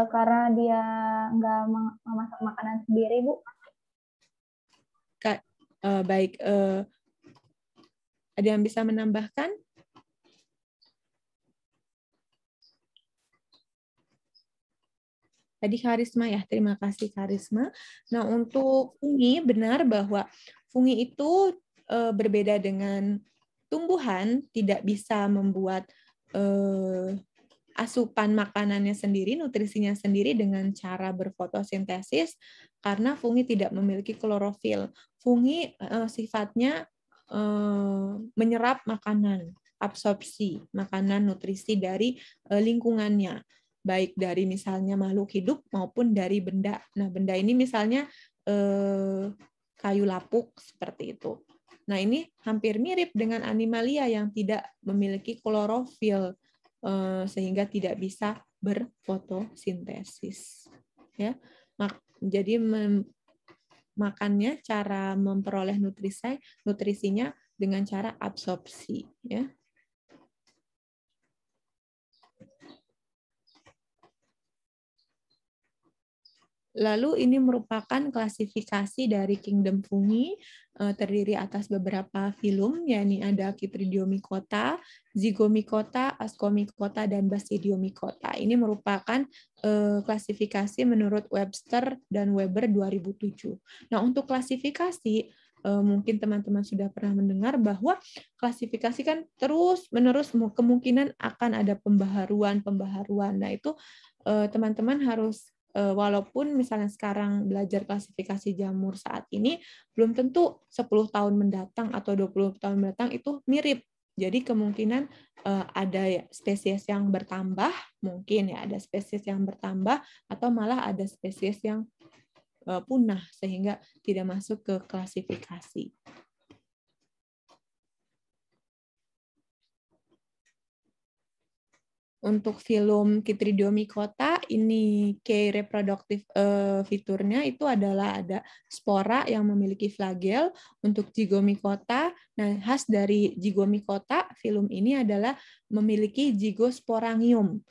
Karena dia nggak memasak makanan sendiri, Bu. Baik, ada yang bisa menambahkan? Tadi Karisma ya, terima kasih Karisma. Nah, untuk fungi, benar bahwa fungi itu berbeda dengan tumbuhan, tidak bisa membuat asupan makanannya sendiri, nutrisinya sendiri dengan cara berfotosintesis, karena fungi tidak memiliki klorofil. Fungi sifatnya menyerap makanan, absorpsi makanan nutrisi dari lingkungannya, baik dari misalnya makhluk hidup maupun dari benda. Nah, benda ini misalnya kayu lapuk seperti itu. Nah, ini hampir mirip dengan animalia yang tidak memiliki klorofil sehingga tidak bisa berfotosintesis. Ya, jadi makannya cara memperoleh nutrisinya dengan cara absorpsi. Ya. Lalu ini merupakan klasifikasi dari kingdom fungi, terdiri atas beberapa filum, yakni ada Chytridiomycota, Zygomycota, Ascomycota, dan Basidiomycota. Ini merupakan klasifikasi menurut Webster dan Weber 2007. Nah, untuk klasifikasi, mungkin teman-teman sudah pernah mendengar bahwa klasifikasi kan terus-menerus kemungkinan akan ada pembaharuan. Nah, itu teman-teman harus walaupun misalnya sekarang belajar klasifikasi jamur saat ini, belum tentu 10 tahun mendatang atau 20 tahun mendatang itu mirip. Jadi kemungkinan ada spesies yang bertambah, mungkin ya ada spesies yang bertambah, atau malah ada spesies yang punah, sehingga tidak masuk ke klasifikasi. Untuk filum Chytridiomycota, ini key reproductive fiturnya itu adalah ada spora yang memiliki flagel. Untuk Zygomycota, nah khas dari Zygomycota, filum ini adalah memiliki zygosporangium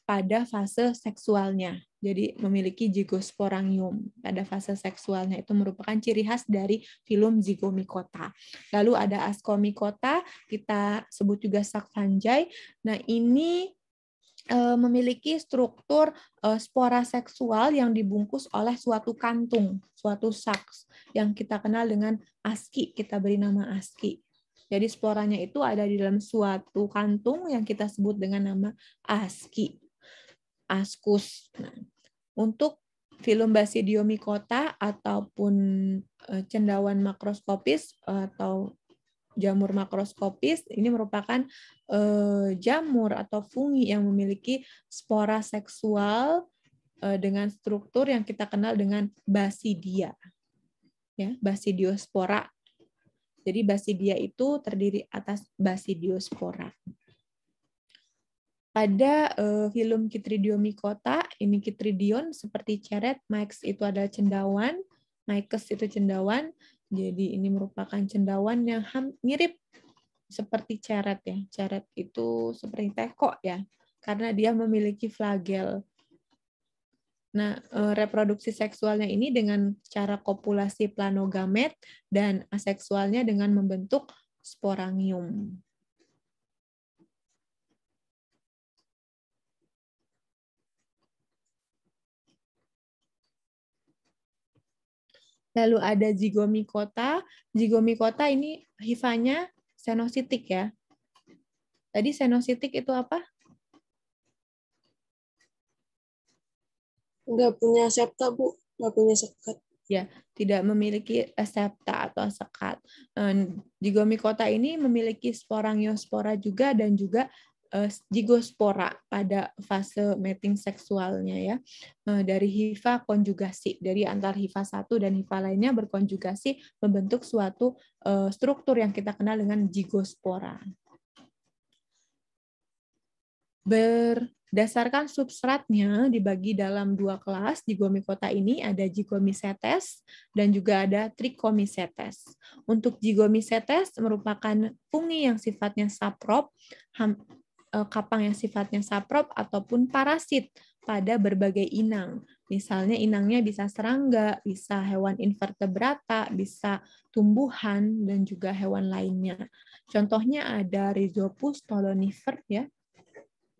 pada fase seksualnya. Jadi memiliki zygosporangium pada fase seksualnya, itu merupakan ciri khas dari filum Zygomycota. Lalu ada Ascomycota, kita sebut juga sak fungi. Nah, ini memiliki struktur spora seksual yang dibungkus oleh suatu kantung, suatu saks yang kita kenal dengan aski, kita beri nama aski. Jadi sporanya itu ada di dalam suatu kantung yang kita sebut dengan nama aski. Ascus. Nah, untuk filum Basidiomycota ataupun cendawan makroskopis atau jamur makroskopis ini merupakan jamur atau fungi yang memiliki spora seksual dengan struktur yang kita kenal dengan basidia. Ya, basidiospora. Jadi basidia itu terdiri atas basidiospora. Pada filum Chytridiomycota, ini Chytridion seperti ceret, Myx itu adalah cendawan, Mycus itu cendawan. Jadi ini merupakan cendawan yang mirip seperti ceret ya. Ceret itu seperti teko ya, karena dia memiliki flagel. Nah, reproduksi seksualnya ini dengan cara kopulasi planogamet dan aseksualnya dengan membentuk sporangium. Lalu ada zygomicota. Zygomicota ini hifanya senositik ya. Tadi senositik itu apa? Nggak punya septa, Bu. Nggak punya sekat. Ya, tidak memiliki septa atau sekat. Zygomicota ini memiliki sporangiospora juga dan juga zigospora pada fase mating seksualnya ya. Dari hifa konjugasi, dari antar hifa satu dan hifa lainnya berkonjugasi membentuk suatu struktur yang kita kenal dengan zigospora. Berdasarkan substratnya dibagi dalam dua kelas. Zygomicota ini ada Zygomycetes dan juga ada Trichomycetes. Untuk Zygomycetes merupakan fungi yang sifatnya saprop, kapang yang sifatnya saprop ataupun parasit pada berbagai inang. Misalnya inangnya bisa serangga, bisa hewan invertebrata, bisa tumbuhan dan juga hewan lainnya. Contohnya ada Rhizopus stolonifer ya.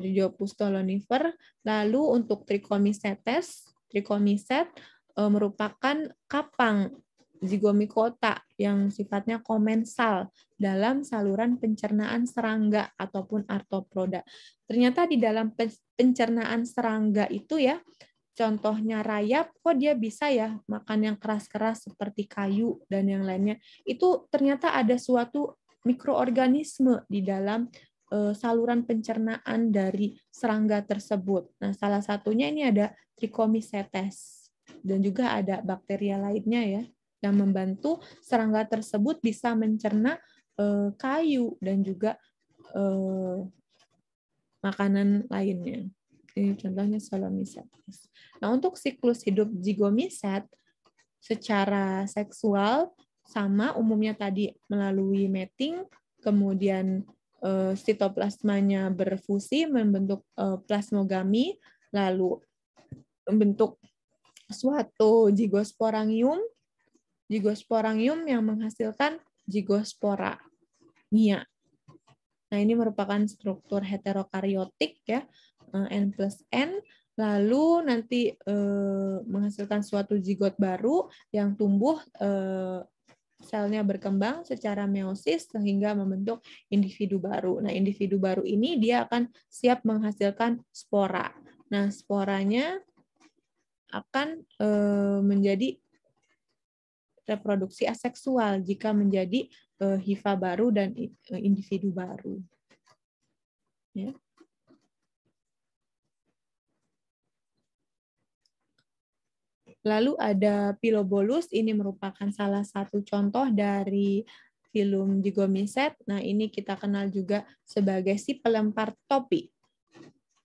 Rhizopus stolonifer. Lalu untuk Trichomycetes, Trichomycet merupakan kapang Zygomicota yang sifatnya komensal dalam saluran pencernaan serangga ataupun arthropoda. Ternyata di dalam pencernaan serangga itu ya, contohnya rayap, kok dia bisa ya makan yang keras-keras seperti kayu dan yang lainnya. Itu ternyata ada suatu mikroorganisme di dalam saluran pencernaan dari serangga tersebut. Nah, salah satunya ini ada Trichomycetes dan juga ada bakteria lainnya ya yang membantu serangga tersebut bisa mencerna kayu dan juga makanan lainnya. Ini contohnya Solomycetes. Nah, untuk siklus hidup zygomycet secara seksual sama umumnya tadi melalui mating, kemudian sitoplasmanya berfusi membentuk plasmogami, lalu membentuk suatu zigosporangium. Zigosporangium yang menghasilkan zigospora. Nah, ini merupakan struktur heterokaryotik ya, N+N. Lalu nanti menghasilkan suatu zigot baru yang tumbuh, selnya berkembang secara meiosis sehingga membentuk individu baru. Nah, individu baru ini dia akan siap menghasilkan spora. Nah, sporanya akan menjadi reproduksi aseksual jika menjadi hifa baru dan individu baru. Ya. Lalu ada Pilobolus, ini merupakan salah satu contoh dari filum Zygomycet. Nah, ini kita kenal juga sebagai si pelempar topi.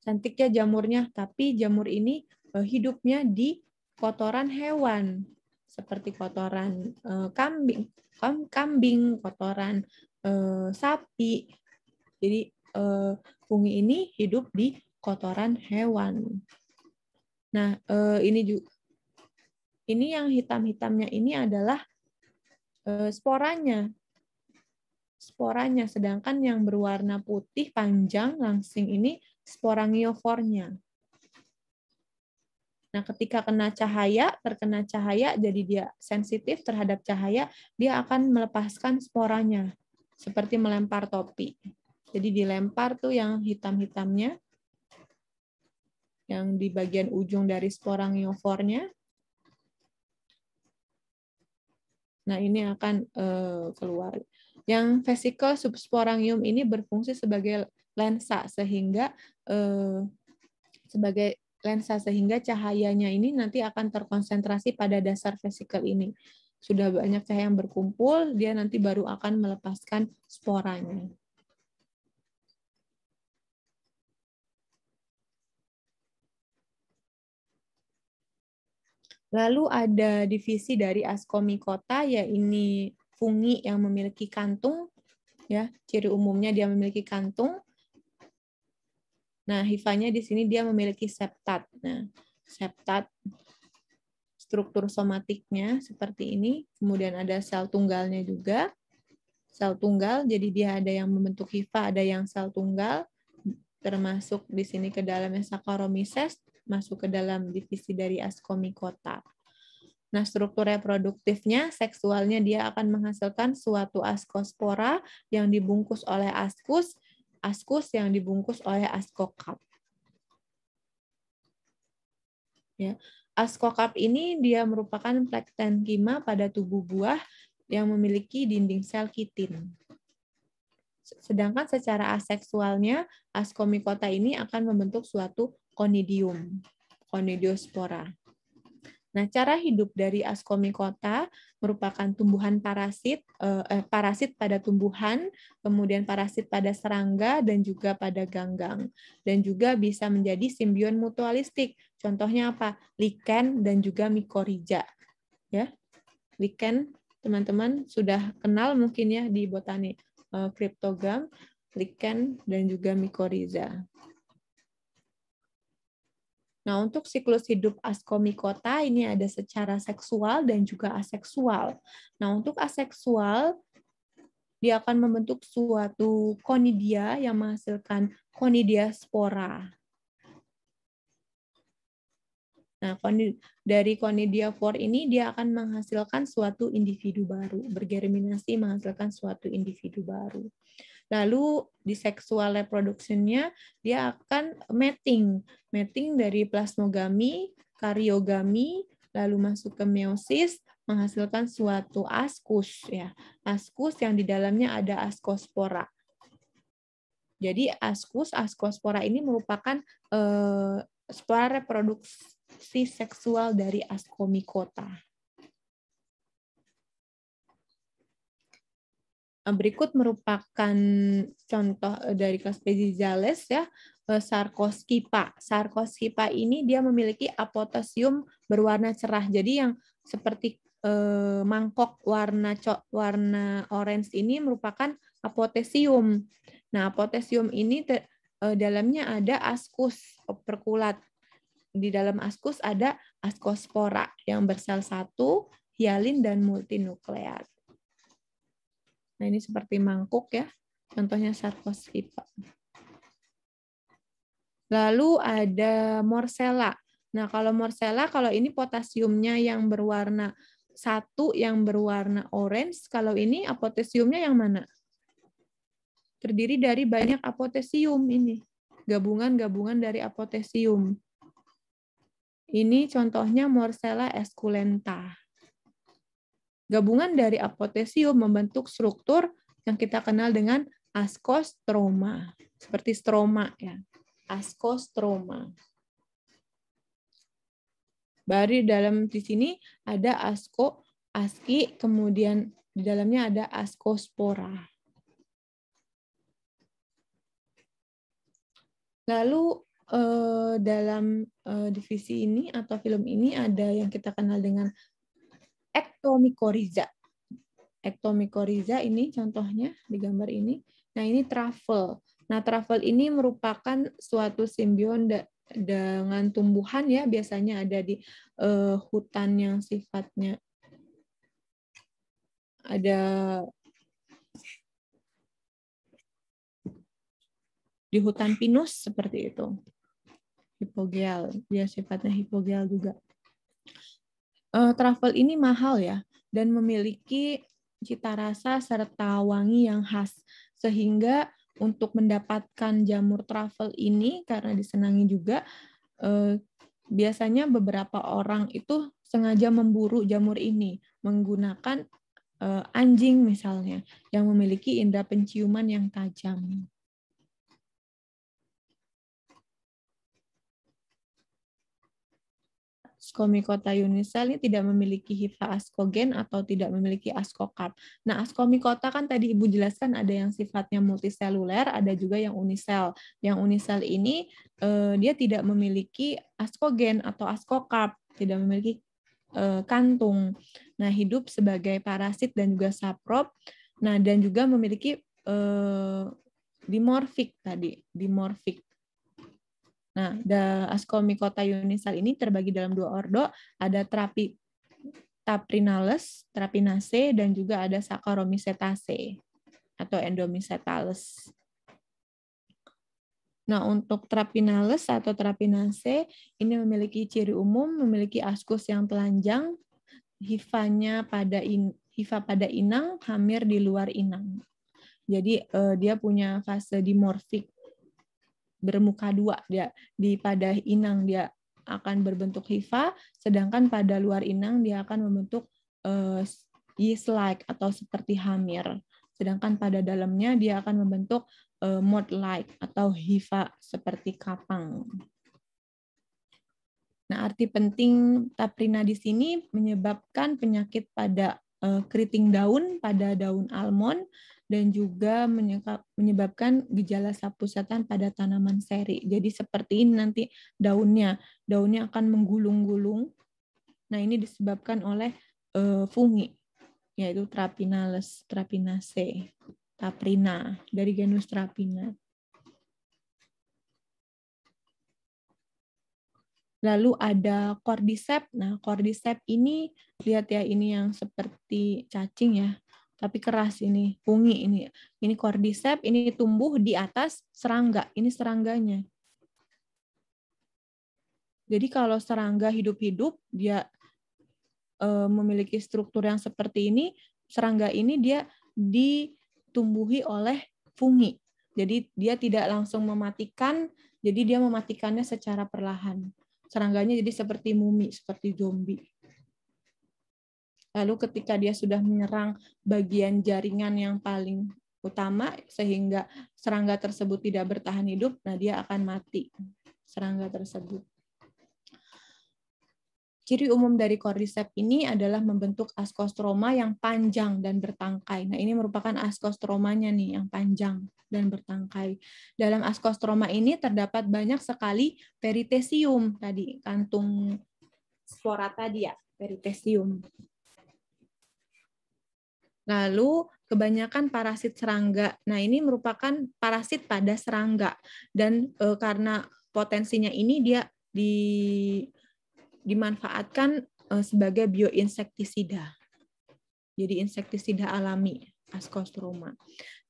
Cantiknya jamurnya, tapi jamur ini hidupnya di kotoran hewan, seperti kotoran kambing, kotoran sapi. Jadi fungi ini hidup di kotoran hewan. Nah, ini yang hitam-hitamnya ini adalah sporanya. Sporanya, sedangkan yang berwarna putih panjang langsing ini sporangiofornya. Nah, ketika terkena cahaya, jadi dia sensitif terhadap cahaya, dia akan melepaskan sporanya, seperti melempar topi. Jadi dilempar tuh yang hitam-hitamnya, yang di bagian ujung dari sporangiofornya. Nah, ini akan keluar. Yang vesikel subsporangium ini berfungsi sebagai lensa sehingga cahayanya ini nanti akan terkonsentrasi pada dasar vesikel ini. Sudah banyak cahaya yang berkumpul, dia nanti baru akan melepaskan sporanya. Lalu ada divisi dari Ascomycota, yaitu fungi yang memiliki kantung, ya, ciri umumnya dia memiliki kantung. Nah, hifanya di sini dia memiliki septat. Nah, septat struktur somatiknya seperti ini. Kemudian ada sel tunggalnya juga. Sel tunggal, jadi dia ada yang membentuk hifa, ada yang sel tunggal, termasuk di sini ke dalamnya Saccharomyces, masuk ke dalam divisi dari Ascomycota. Nah, struktur reproduktifnya, seksualnya dia akan menghasilkan suatu askospora yang dibungkus oleh askus, askus yang dibungkus oleh askokap. Ya. Askokap ini dia merupakan plektenkima pada tubuh buah yang memiliki dinding sel kitin. Sedangkan secara aseksualnya, Ascomycota ini akan membentuk suatu conidium, conidiospora. Nah, cara hidup dari Ascomycota merupakan tumbuhan parasit pada tumbuhan, kemudian parasit pada serangga, dan juga pada ganggang. Dan juga bisa menjadi simbion mutualistik. Contohnya apa? Lichen dan juga mycorrhiza. Ya, lichen teman-teman sudah kenal mungkin ya di botani Cryptogam, lichen dan juga mycorrhiza. Nah, untuk siklus hidup Ascomycota ini ada secara seksual dan juga aseksual. Nah, untuk aseksual, dia akan membentuk suatu conidia yang menghasilkan conidiaspora. Nah, dari conidiaspora ini dia akan menghasilkan suatu individu baru, bergerminasi menghasilkan suatu individu baru. Lalu di seksual reproduksinya dia akan mating dari plasmogami, karyogami, lalu masuk ke meiosis menghasilkan suatu askus ya. Askus yang di dalamnya ada askospora. Jadi askospora ini merupakan spora reproduksi seksual dari Ascomycota. Berikut merupakan contoh dari kelas Pezizales ya, Sarcoskipa. Sarcoskipa ini dia memiliki apotosium berwarna cerah. Jadi yang seperti mangkok warna orange ini merupakan apotesium. Nah, apotesium ini dalamnya ada askus operkulat. Di dalam askus ada askospora yang bersel satu, hialin dan multinukleat. Nah, ini seperti mangkuk ya, contohnya Sarcoskipa. Lalu ada Morsella. Nah, kalau Morsella, kalau ini potasiumnya yang berwarna satu, yang berwarna orange. Kalau ini apotesiumnya yang mana? Terdiri dari banyak apotesium ini. Gabungan-gabungan dari apotesium. Ini contohnya Morsella esculenta. Gabungan dari apotesium membentuk struktur yang kita kenal dengan askostroma. Seperti stroma ya. Askostroma. Baru di sini ada aski, kemudian di dalamnya ada askospora. Lalu dalam divisi ini atau film ini ada yang kita kenal dengan Ectomycorrhiza. Ectomycorrhiza ini contohnya di gambar ini. Nah, ini truffle. Nah, truffle ini merupakan suatu simbion dengan tumbuhan ya, biasanya ada di hutan yang sifatnya ada di hutan pinus seperti itu. Hipogeal, dia sifatnya hipogeal juga. Truffle ini mahal ya, dan memiliki cita rasa serta wangi yang khas. Sehingga untuk mendapatkan jamur truffle ini, karena disenangi juga, biasanya beberapa orang itu sengaja memburu jamur ini, menggunakan anjing misalnya, yang memiliki indera penciuman yang tajam. Ascomycota unicell ini tidak memiliki hifa askogen atau tidak memiliki askokap. Nah, Ascomycota kan tadi Ibu jelaskan ada yang sifatnya multiseluler, ada juga yang unisel. Yang unisel ini dia tidak memiliki askogen atau askokap, tidak memiliki kantung. Nah, hidup sebagai parasit dan juga saprop. Nah, dan juga memiliki dimorfik tadi, dimorfik. Nah, Ascomycota unicell ini terbagi dalam 2 ordo, ada Taprinales, Trapinaceae, dan juga ada Saccharomycetaceae atau Endomycetales. Nah, untuk Trapinales atau Trapinaceae ini memiliki ciri umum, memiliki askus yang telanjang, hifa pada inang, hamir di luar inang. Jadi dia punya fase dimorfik, bermuka 2, dia pada inang dia akan berbentuk hifa, sedangkan pada luar inang dia akan membentuk yeast-like atau seperti hamir, sedangkan pada dalamnya dia akan membentuk moth-like atau hifa seperti kapang. Nah, arti penting Taprina di sini menyebabkan penyakit pada keriting daun pada daun almond, dan juga menyebabkan gejala sapu-satan pada tanaman seri. Jadi seperti ini nanti daunnya akan menggulung-gulung. Nah, ini disebabkan oleh fungi, yaitu Trapinales, Trapinaceae, Taprina dari genus Trapina. Lalu ada Cordyceps. Nah, Cordyceps ini lihat ya, ini yang seperti cacing ya, tapi keras ini, fungi ini. Ini Cordyceps, ini tumbuh di atas serangga. Ini serangganya. Jadi kalau serangga hidup-hidup, dia memiliki struktur yang seperti ini, serangga ini dia ditumbuhi oleh fungi. Jadi dia tidak langsung mematikan, jadi dia mematikannya secara perlahan. Serangganya jadi seperti mumi, seperti zombie. Lalu ketika dia sudah menyerang bagian jaringan yang paling utama, sehingga serangga tersebut tidak bertahan hidup, nah dia akan mati, serangga tersebut. Ciri umum dari Cordyceps ini adalah membentuk askostroma yang panjang dan bertangkai. Nah, ini merupakan askostromanya nih, yang panjang dan bertangkai. Dalam askostroma ini terdapat banyak sekali peritesium, tadi, kantung spora tadi ya, peritesium. Lalu kebanyakan parasit serangga. Nah, ini merupakan parasit pada serangga. Dan karena potensinya ini dia dimanfaatkan sebagai bioinsektisida. Jadi insektisida alami, Ascostroma.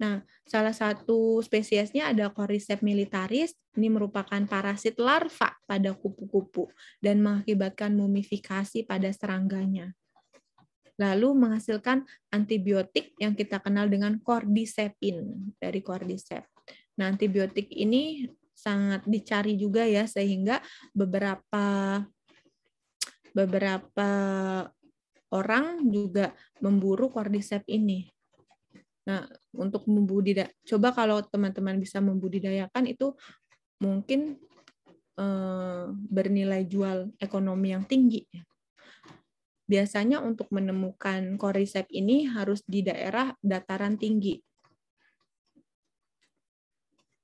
Nah, salah satu spesiesnya ada Cordyceps militaris. Ini merupakan parasit larva pada kupu-kupu dan mengakibatkan mumifikasi pada serangganya. Lalu menghasilkan antibiotik yang kita kenal dengan Cordycepin dari Cordyceps. Nah, antibiotik ini sangat dicari juga ya, sehingga beberapa orang juga memburu Cordyceps ini. Nah, untuk coba kalau teman-teman bisa membudidayakan itu mungkin bernilai jual ekonomi yang tinggi. Biasanya untuk menemukan Cordyceps ini harus di daerah dataran tinggi.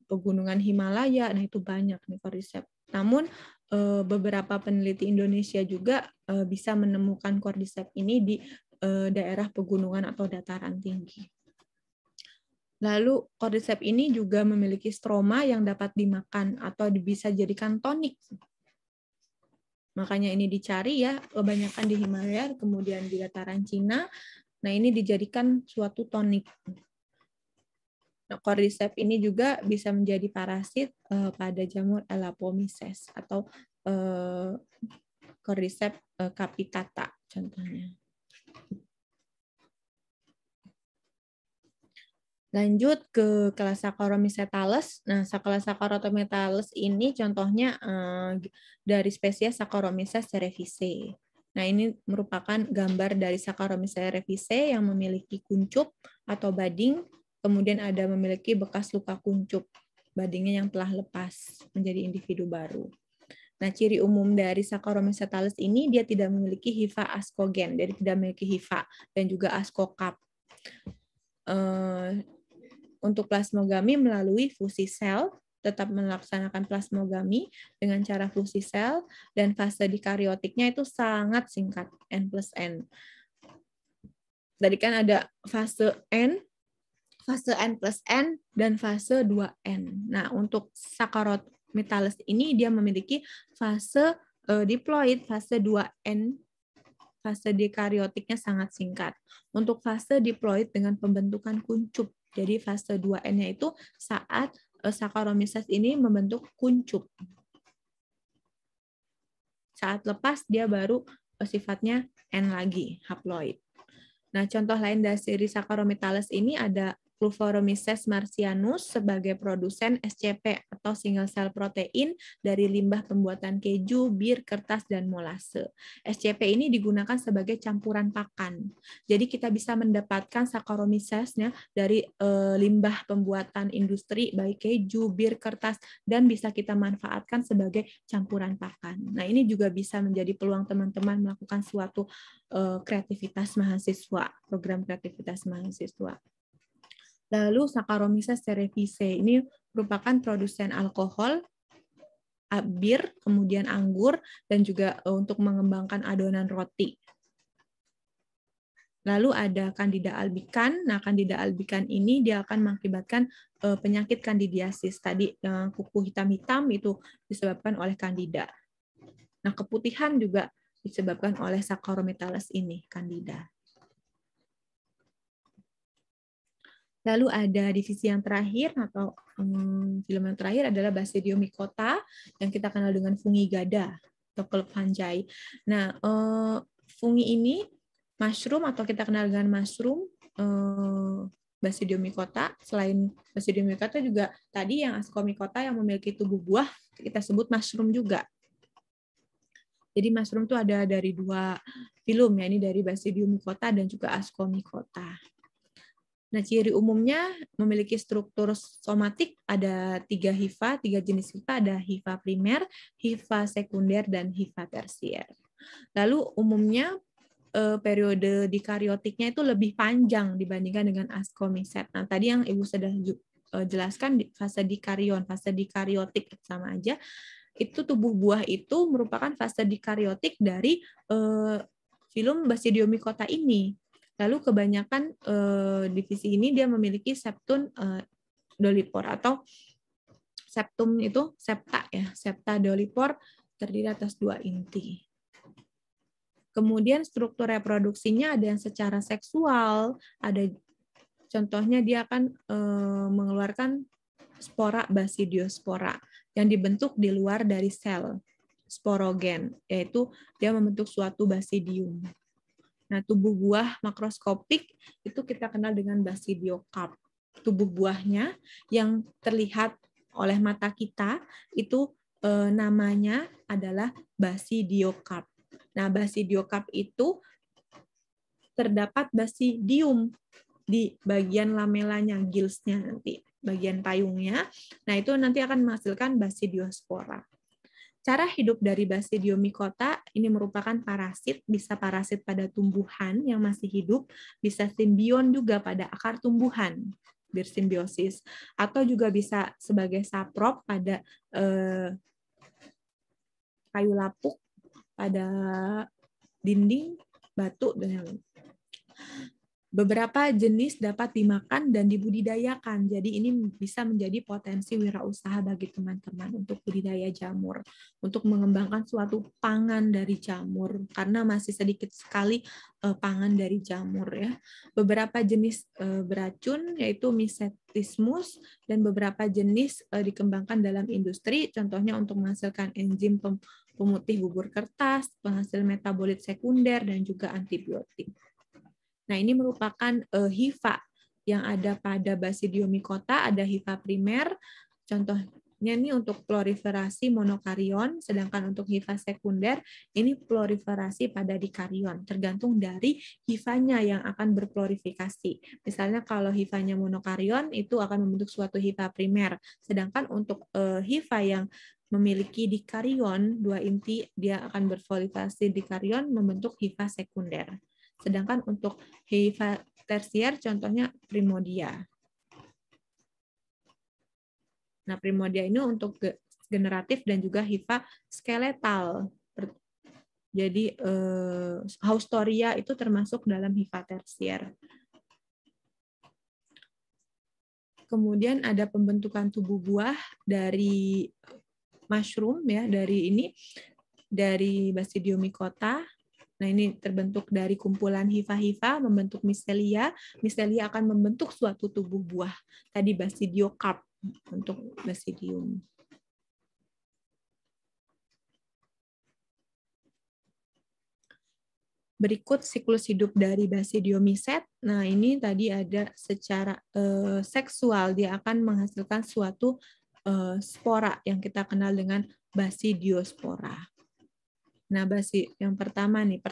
Pegunungan Himalaya, nah itu banyak nih Cordyceps. Namun beberapa peneliti Indonesia juga bisa menemukan Cordyceps ini di daerah pegunungan atau dataran tinggi. Lalu Cordyceps ini juga memiliki stroma yang dapat dimakan atau bisa dijadikan tonik. Makanya ini dicari ya, kebanyakan di Himalaya, kemudian di dataran Cina. Nah, ini dijadikan suatu tonik. Nah, Cordyceps ini juga bisa menjadi parasit pada jamur Elapomyces atau Cordyceps capitata contohnya. Lanjut ke kelas Saccharomycetales. Nah, kelas Saccharomycetales ini contohnya dari spesies Saccharomyces cerevisiae. Nah, ini merupakan gambar dari Saccharomyces cerevisiae yang memiliki kuncup atau bading, kemudian ada memiliki bekas luka kuncup, badingnya yang telah lepas menjadi individu baru. Nah, ciri umum dari Saccharomyces satalis ini dia tidak memiliki hifa askogen, jadi tidak memiliki hifa dan juga askokap. Untuk plasmogami melalui fusi sel, tetap melaksanakan plasmogami dengan cara fusi sel, dan fase dikariotiknya itu sangat singkat, N+N. Tadi kan ada fase N plus N, dan fase 2N. Nah, untuk Saccharomyces ini dia memiliki fase diploid, fase 2N, fase dikariotiknya sangat singkat. Untuk fase diploid dengan pembentukan kuncup, jadi fase 2N-nya itu saat Saccharomyces ini membentuk kuncup. Saat lepas dia baru sifatnya N lagi, haploid. Nah, contoh lain dari Saccharomyces ini ada Cluforomyces marcianus sebagai produsen SCP atau single cell protein dari limbah pembuatan keju, bir, kertas, dan molase. SCP ini digunakan sebagai campuran pakan. Jadi kita bisa mendapatkan Saccharomyces-nya dari limbah pembuatan industri baik keju, bir, kertas, dan bisa kita manfaatkan sebagai campuran pakan. Nah, ini juga bisa menjadi peluang teman-teman melakukan suatu kreativitas mahasiswa, program kreativitas mahasiswa. Lalu Saccharomyces cerevisiae ini merupakan produsen alkohol, bir, kemudian anggur, dan juga untuk mengembangkan adonan roti. Lalu ada Candida albicans. Nah, Candida albicans ini dia akan mengakibatkan penyakit kandidiasis. Tadi kuku hitam-hitam itu disebabkan oleh Candida. Nah, keputihan juga disebabkan oleh Saccharomyces ini, Candida. Lalu ada divisi yang terakhir atau film yang terakhir adalah Basidiomycota yang kita kenal dengan fungigada atau klub fungi. Nah, fungi ini mushroom atau kita kenal dengan mushroom Basidiomycota. Selain Basidiomycota juga tadi yang Ascomycota yang memiliki tubuh buah kita sebut mushroom juga. Jadi mushroom itu ada dari dua filum ya, ini dari Basidiomycota dan juga Ascomycota. Nah, ciri umumnya memiliki struktur somatik, ada 3 hifa, 3 jenis hifa, ada hifa primer, hifa sekunder, dan hifa tersier. Lalu umumnya periode dikariotiknya itu lebih panjang dibandingkan dengan Ascomyces. Nah, tadi yang Ibu sudah jelaskan di fase dikarion, fase dikariotik sama aja. Itu tubuh buah itu merupakan fase dikariotik dari filum Basidiomycota ini. Lalu kebanyakan divisi ini dia memiliki septum dolipor atau septum itu septa ya, septa dolipor terdiri atas 2 inti. Kemudian struktur reproduksinya ada yang secara seksual, ada contohnya dia akan mengeluarkan spora basidiospora yang dibentuk di luar dari sel sporogen, yaitu dia membentuk suatu basidium. Nah, tubuh buah makroskopik itu kita kenal dengan basidiokarp. Tubuh buahnya yang terlihat oleh mata kita itu namanya adalah basidiokarp. Nah, basidiokarp itu terdapat basidium di bagian lamelanya, gills-nya nanti, bagian payungnya. Nah, itu nanti akan menghasilkan basidiospora. Cara hidup dari Basidiomycota ini merupakan parasit, bisa parasit pada tumbuhan yang masih hidup, bisa simbion juga pada akar tumbuhan, bersimbiosis, atau juga bisa sebagai saprop pada kayu lapuk, pada dinding, batu, dan lain-lain. Beberapa jenis dapat dimakan dan dibudidayakan. Jadi ini bisa menjadi potensi wirausaha bagi teman-teman untuk budidaya jamur, untuk mengembangkan suatu pangan dari jamur karena masih sedikit sekali pangan dari jamur ya. Beberapa jenis beracun yaitu Mycetismus dan beberapa jenis dikembangkan dalam industri, contohnya untuk menghasilkan enzim pemutih bubur kertas, penghasil metabolit sekunder dan juga antibiotik. Nah, ini merupakan hifa yang ada pada Basidiomycota, ada hifa primer, contoh ini untuk proliferasi monokarion, sedangkan untuk hifa sekunder ini proliferasi pada dikarion, tergantung dari hifanya yang akan berprolifikasi. Misalnya kalau hifanya monokarion itu akan membentuk suatu hifa primer, sedangkan untuk hifa yang memiliki dikarion dua inti dia akan berproliferasi dikarion membentuk hifa sekunder. Sedangkan untuk hifa tersier contohnya primodia. Nah, primodia ini untuk generatif dan juga hifa skeletal. Jadi Haustoria itu termasuk dalam hifa tersier. Kemudian ada pembentukan tubuh buah dari mushroom ya, dari Basidiomycota. Nah, ini terbentuk dari kumpulan hifa-hifa membentuk mistelia. Mistelia akan membentuk suatu tubuh buah. Tadi Basidiokarp untuk Basidium. Berikut siklus hidup dari Basidiomycete. Nah, ini tadi ada secara seksual dia akan menghasilkan suatu spora yang kita kenal dengan Basidiospora. Nah, yang pertama nih,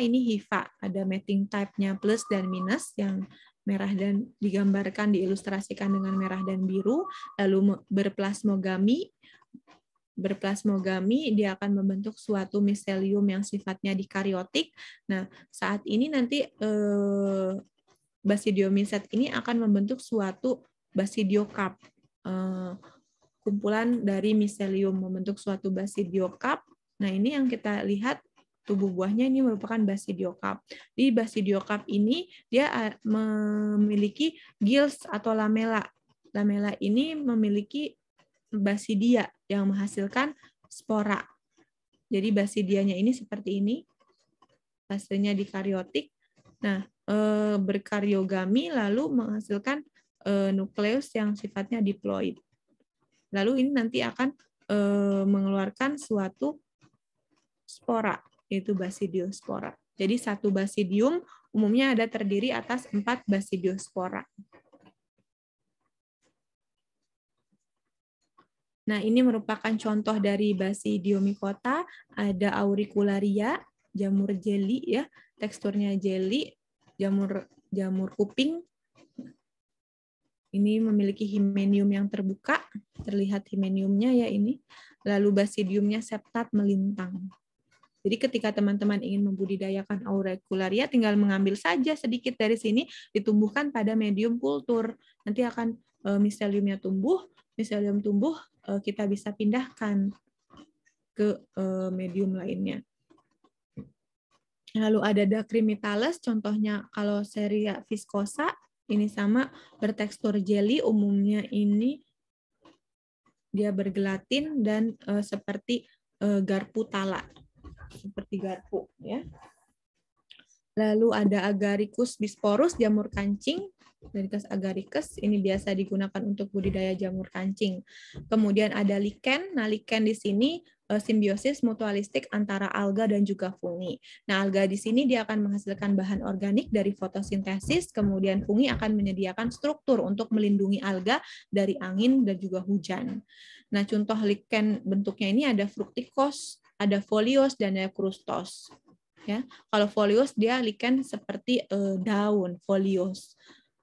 ini hifa, ada mating type-nya plus dan minus yang merah dan digambarkan diilustrasikan dengan merah dan biru, lalu berplasmogami dia akan membentuk suatu miselium yang sifatnya dikariotik. Nah, saat ini nanti Basidiomycete ini akan membentuk suatu Basidiokarp, kumpulan dari miselium membentuk suatu Basidiokarp. Nah, ini yang kita lihat tubuh buahnya ini merupakan Basidiokarp. Di Basidiokarp ini dia memiliki gills atau lamela. Lamela ini memiliki basidia yang menghasilkan spora. Jadi basidianya ini seperti ini. Hasilnya dikariotik. Nah, berkariogami lalu menghasilkan nukleus yang sifatnya diploid. Lalu ini nanti akan mengeluarkan suatu spora, yaitu basidiospora. Jadi satu basidium umumnya ada terdiri atas 4 basidiospora. Nah, ini merupakan contoh dari Basidiomycota, ada auricularia, jamur jeli ya, teksturnya jeli, jamur kuping. Ini memiliki himenium yang terbuka, terlihat himeniumnya ya ini. Lalu basidiumnya septat melintang. Jadi ketika teman-teman ingin membudidayakan auricularia, tinggal mengambil saja sedikit dari sini, ditumbuhkan pada medium kultur. Nanti akan miseliumnya tumbuh, kita bisa pindahkan ke medium lainnya. Lalu ada Dacrymitalis, contohnya kalau Seria viscosa, ini sama bertekstur jelly, umumnya ini dia bergelatin dan seperti garpu tala. Seperti garpu ya. Lalu ada Agaricus bisporus, jamur kancing, Agaricus agaricus, ini biasa digunakan untuk budidaya jamur kancing. Kemudian ada lichen. Nah, lichen di sini simbiosis mutualistik antara alga dan juga fungi. Nah, alga di sini dia akan menghasilkan bahan organik dari fotosintesis, kemudian fungi akan menyediakan struktur untuk melindungi alga dari angin dan juga hujan. Nah, contoh lichen bentuknya ini ada fructicos, ada folios, dan ada krustos. Ya, kalau folios dia lichen seperti daun, folios.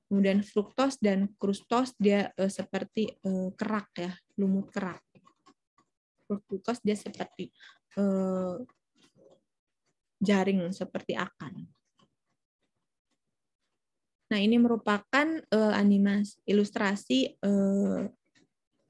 Kemudian fruktos dan krustos dia seperti kerak ya, lumut kerak. Fructicos dia seperti jaring seperti akan. Nah, ini merupakan animasi ilustrasi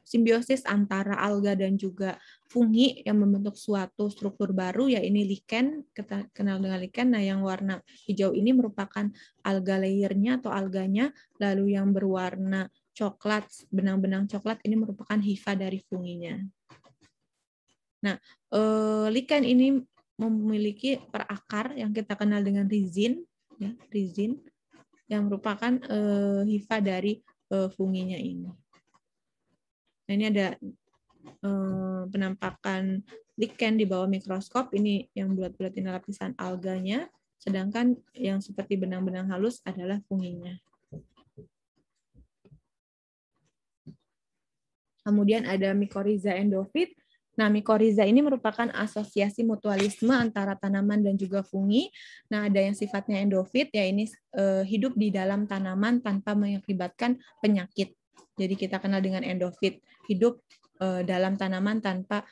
simbiosis antara alga dan juga fungi yang membentuk suatu struktur baru, ya ini lichen, kita kenal dengan lichen. Nah, yang warna hijau ini merupakan alga layernya atau alganya, lalu yang berwarna coklat, benang-benang coklat ini merupakan hifa dari funginya. Nah, lichen ini memiliki perakar yang kita kenal dengan rizin, ya, rizin, yang merupakan hifa dari funginya ini. Nah, ini ada penampakan lichen di bawah mikroskop. Ini yang bulat-bulat ini lapisan alganya, sedangkan yang seperti benang-benang halus adalah funginya. Kemudian ada mikoriza endofit. Nah, mikoriza ini merupakan asosiasi mutualisme antara tanaman dan juga fungi. Nah, ada yang sifatnya endofit, ya ini hidup di dalam tanaman tanpa mengakibatkan penyakit. Jadi kita kenal dengan endofit, hidup dalam tanaman tanpa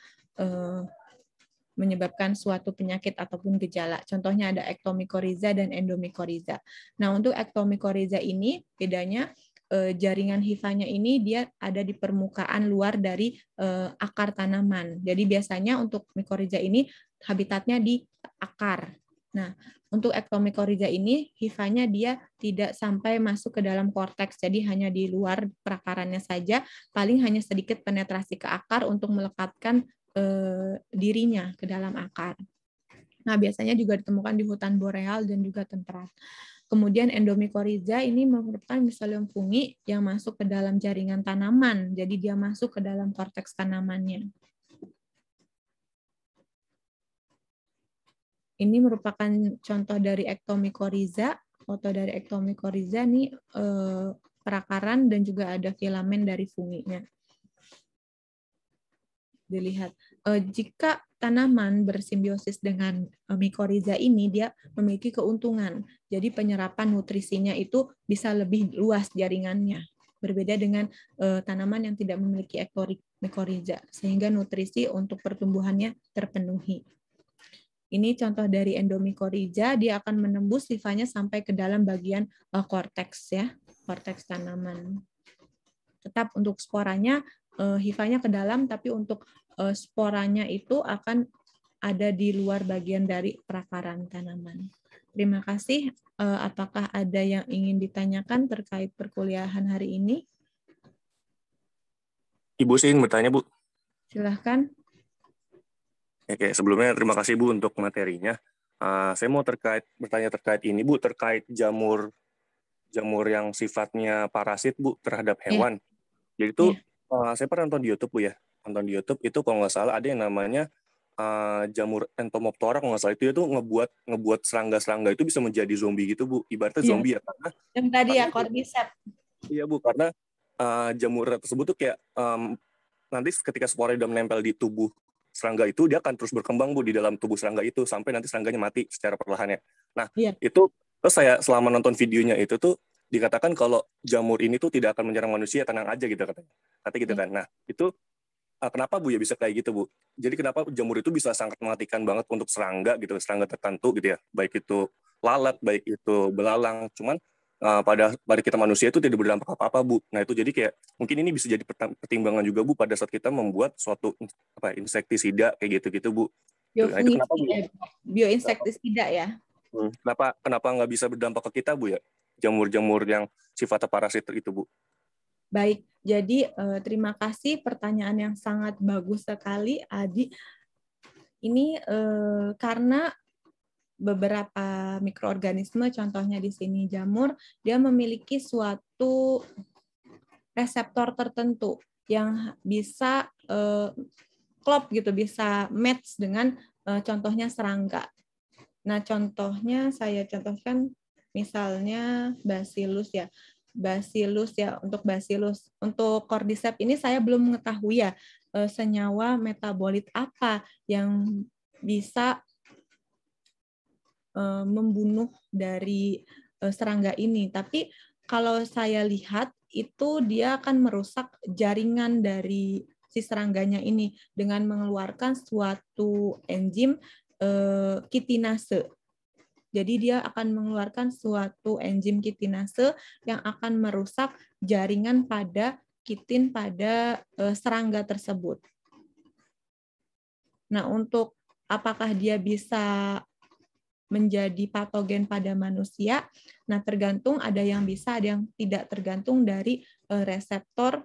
menyebabkan suatu penyakit ataupun gejala. Contohnya ada ektomikoriza dan endomikoriza. Nah, untuk ektomikoriza ini bedanya jaringan hifanya ini dia ada di permukaan luar dari akar tanaman. Jadi biasanya untuk mikoriza ini habitatnya di akar. Nah, untuk ektomikoriza ini hifanya dia tidak sampai masuk ke dalam korteks, jadi hanya di luar perakarannya saja, paling hanya sedikit penetrasi ke akar untuk melekatkan dirinya ke dalam akar. Nah, biasanya juga ditemukan di hutan boreal dan juga temperat. Kemudian endomikoriza ini merupakan miselium fungi yang masuk ke dalam jaringan tanaman, jadi dia masuk ke dalam korteks tanamannya. Ini merupakan contoh dari ektomikoriza. Foto dari ektomikoriza ini perakaran dan juga ada filamen dari funginya. Dilihat, jika tanaman bersimbiosis dengan mikoriza ini, dia memiliki keuntungan. Jadi penyerapan nutrisinya itu bisa lebih luas jaringannya. Berbeda dengan tanaman yang tidak memiliki ektomikoriza, sehingga nutrisi untuk pertumbuhannya terpenuhi. Ini contoh dari endomikoriza, dia akan menembus hifanya sampai ke dalam bagian korteks, ya, korteks tanaman. Tetap untuk sporanya, hifanya ke dalam, tapi untuk sporanya itu akan ada di luar bagian dari perakaran tanaman. Terima kasih. Apakah ada yang ingin ditanyakan terkait perkuliahan hari ini? Ibu sih ingin bertanya, Bu. Silahkan. Oke, sebelumnya terima kasih, Bu, untuk materinya. Saya mau bertanya terkait ini, Bu, terkait jamur yang sifatnya parasit, Bu, terhadap hewan. Jadi itu saya pernah nonton di YouTube, Bu, ya. Nonton di YouTube itu kalau nggak salah ada yang namanya jamur entomoptora, kalau nggak salah itu ngebuat serangga-serangga itu bisa menjadi zombie gitu, Bu. Ibaratnya zombie ya, karena yang tadi ya cordyceps. Iya, Bu, karena jamur tersebut tuh kayak nanti ketika spora udah menempel di tubuh serangga itu, dia akan terus berkembang, Bu, di dalam tubuh serangga itu sampai nanti serangganya mati secara perlahannya. Nah, itu terus saya selama nonton videonya itu tuh dikatakan kalau jamur ini tuh tidak akan menyerang manusia, tenang aja gitu katanya. Gitu kan. Nah, itu kenapa, Bu, ya bisa kayak gitu, Bu? Jadi kenapa jamur itu bisa sangat mematikan banget untuk serangga gitu, serangga tertentu gitu ya, baik itu lalat, baik itu belalang. Cuman pada kita manusia itu tidak berdampak apa-apa, Bu. Nah, itu jadi kayak mungkin ini bisa jadi pertimbangan juga, Bu, pada saat kita membuat suatu insektisida kayak gitu-gitu, Bu. Nah, itu kenapa, Bu? Bioinsektisida ya. Kenapa nggak bisa berdampak ke kita, Bu, ya? Jamur-jamur yang sifatnya parasit itu, Bu. Baik, jadi terima kasih pertanyaan yang sangat bagus sekali, Adi. Ini karena beberapa mikroorganisme, contohnya di sini jamur, dia memiliki suatu reseptor tertentu yang bisa klop gitu, bisa match dengan contohnya serangga. Nah, contohnya saya contohkan misalnya Bacillus ya. Untuk Bacillus. Untuk cordyceps ini saya belum mengetahui ya senyawa metabolit apa yang bisa membunuh dari serangga ini. Tapi kalau saya lihat itu dia akan merusak jaringan dari si serangganya ini dengan mengeluarkan suatu enzim kitinase. Jadi dia akan mengeluarkan suatu enzim kitinase yang akan merusak jaringan pada kitin pada serangga tersebut. Nah, untuk apakah dia bisa menjadi patogen pada manusia, nah tergantung, ada yang bisa, ada yang tidak, tergantung dari reseptor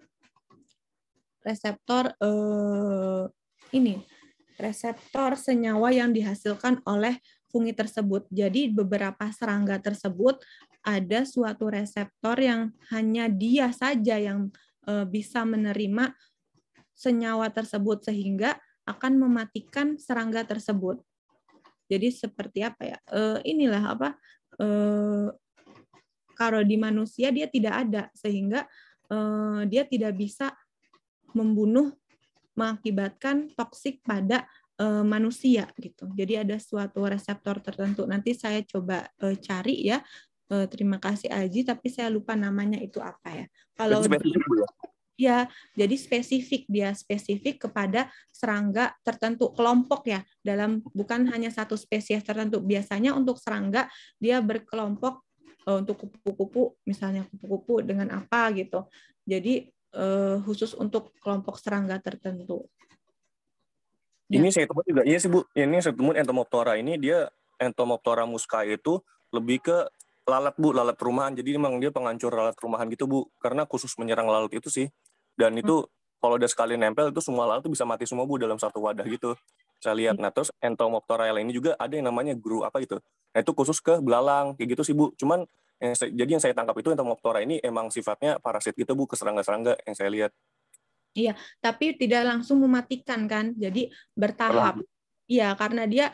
senyawa yang dihasilkan oleh fungi tersebut. Jadi beberapa serangga tersebut ada suatu reseptor yang hanya dia saja yang bisa menerima senyawa tersebut sehingga akan mematikan serangga tersebut. Jadi seperti apa ya? Kalau di manusia dia tidak ada sehingga dia tidak bisa membunuh, mengakibatkan toksik pada manusia gitu. Jadi ada suatu reseptor tertentu. Nanti saya coba cari ya. Terima kasih Aji, tapi saya lupa namanya itu apa ya. Kalau ya, jadi spesifik kepada serangga tertentu, kelompok ya, bukan hanya satu spesies tertentu. Biasanya untuk serangga dia berkelompok untuk kupu-kupu, misalnya kupu-kupu dengan apa gitu. Jadi khusus untuk kelompok serangga tertentu. Ini saya temukan juga, iya sih Bu, ini saya temukan Entomoptora ini, dia Entomoptora muscae itu lebih ke lalat Bu, lalat rumahan. Jadi memang dia penghancur lalat rumahan gitu Bu, karena khusus menyerang lalat itu sih. Dan itu kalau udah sekali nempel itu semua lalat itu bisa mati semua Bu dalam satu wadah gitu. Saya lihat. Nah terus Entomoptora yang ini juga ada yang namanya guru apa gitu. Nah itu khusus ke belalang kayak gitu sih Bu. Cuman jadi yang saya tangkap itu Entomoptora ini emang sifatnya parasit gitu Bu, ke serangga-serangga yang saya lihat. Iya, tapi tidak langsung mematikan kan, jadi bertahap. Iya, karena dia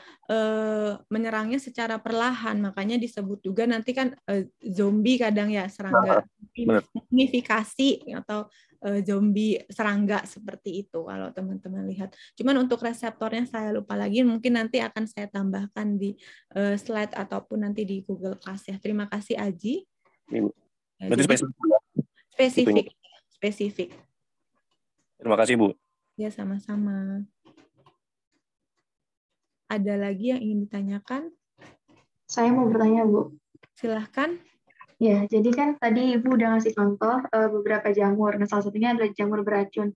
menyerangnya secara perlahan, makanya disebut juga nanti kan zombie kadang ya, serangga mumifikasi atau zombie serangga seperti itu kalau teman-teman lihat. Cuman untuk reseptornya saya lupa lagi, mungkin nanti akan saya tambahkan di slide ataupun nanti di Google Class ya. Terima kasih Aji. Berarti spesifik. Terima kasih, Bu. Ya, sama-sama. Ada lagi yang ingin ditanyakan? Saya mau bertanya, Bu. Silahkan. Ya, jadi kan tadi Ibu udah ngasih contoh beberapa jamur. Nah, salah satunya adalah jamur beracun.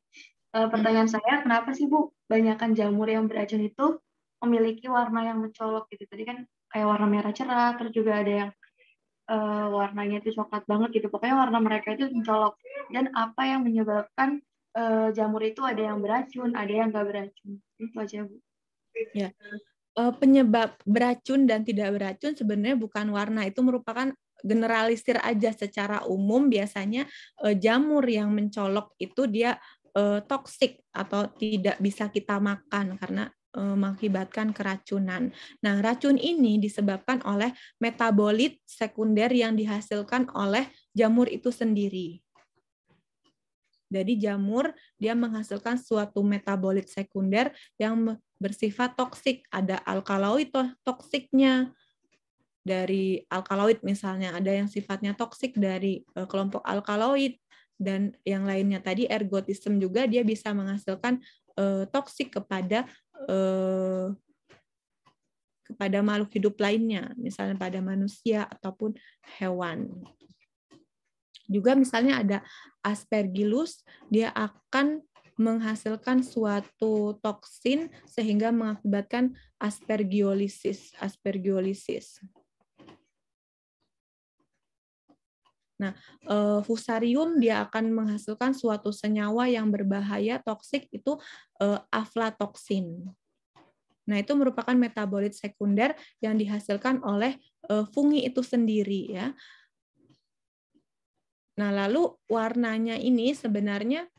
Pertanyaan saya, kenapa sih, Bu, banyakkan jamur yang beracun itu memiliki warna yang mencolok gitu? Tadi kan kayak warna merah cerah, terus juga ada yang warnanya itu coklat banget gitu. Pokoknya warna mereka itu mencolok. Dan apa yang menyebabkan jamur itu ada yang beracun, ada yang nggak beracun. Itu aja, Bu. Ya. Penyebab beracun dan tidak beracun sebenarnya bukan warna, itu merupakan generalisir aja secara umum. Biasanya jamur yang mencolok itu dia toksik atau tidak bisa kita makan karena mengakibatkan keracunan. Nah, racun ini disebabkan oleh metabolit sekunder yang dihasilkan oleh jamur itu sendiri. Jadi jamur dia menghasilkan suatu metabolit sekunder yang bersifat toksik. Ada alkaloid toksiknya dari alkaloid misalnya, ada yang sifatnya toksik dari kelompok alkaloid, dan yang lainnya tadi ergotisme juga dia bisa menghasilkan toksik kepada makhluk hidup lainnya, misalnya pada manusia ataupun hewan. Juga misalnya ada Aspergillus, dia akan menghasilkan suatu toksin sehingga mengakibatkan aspergiolisis. Nah, Fusarium dia akan menghasilkan suatu senyawa yang berbahaya toksik, itu aflatoksin. Nah, itu merupakan metabolit sekunder yang dihasilkan oleh fungi itu sendiri ya. Nah, lalu warnanya ini sebenarnya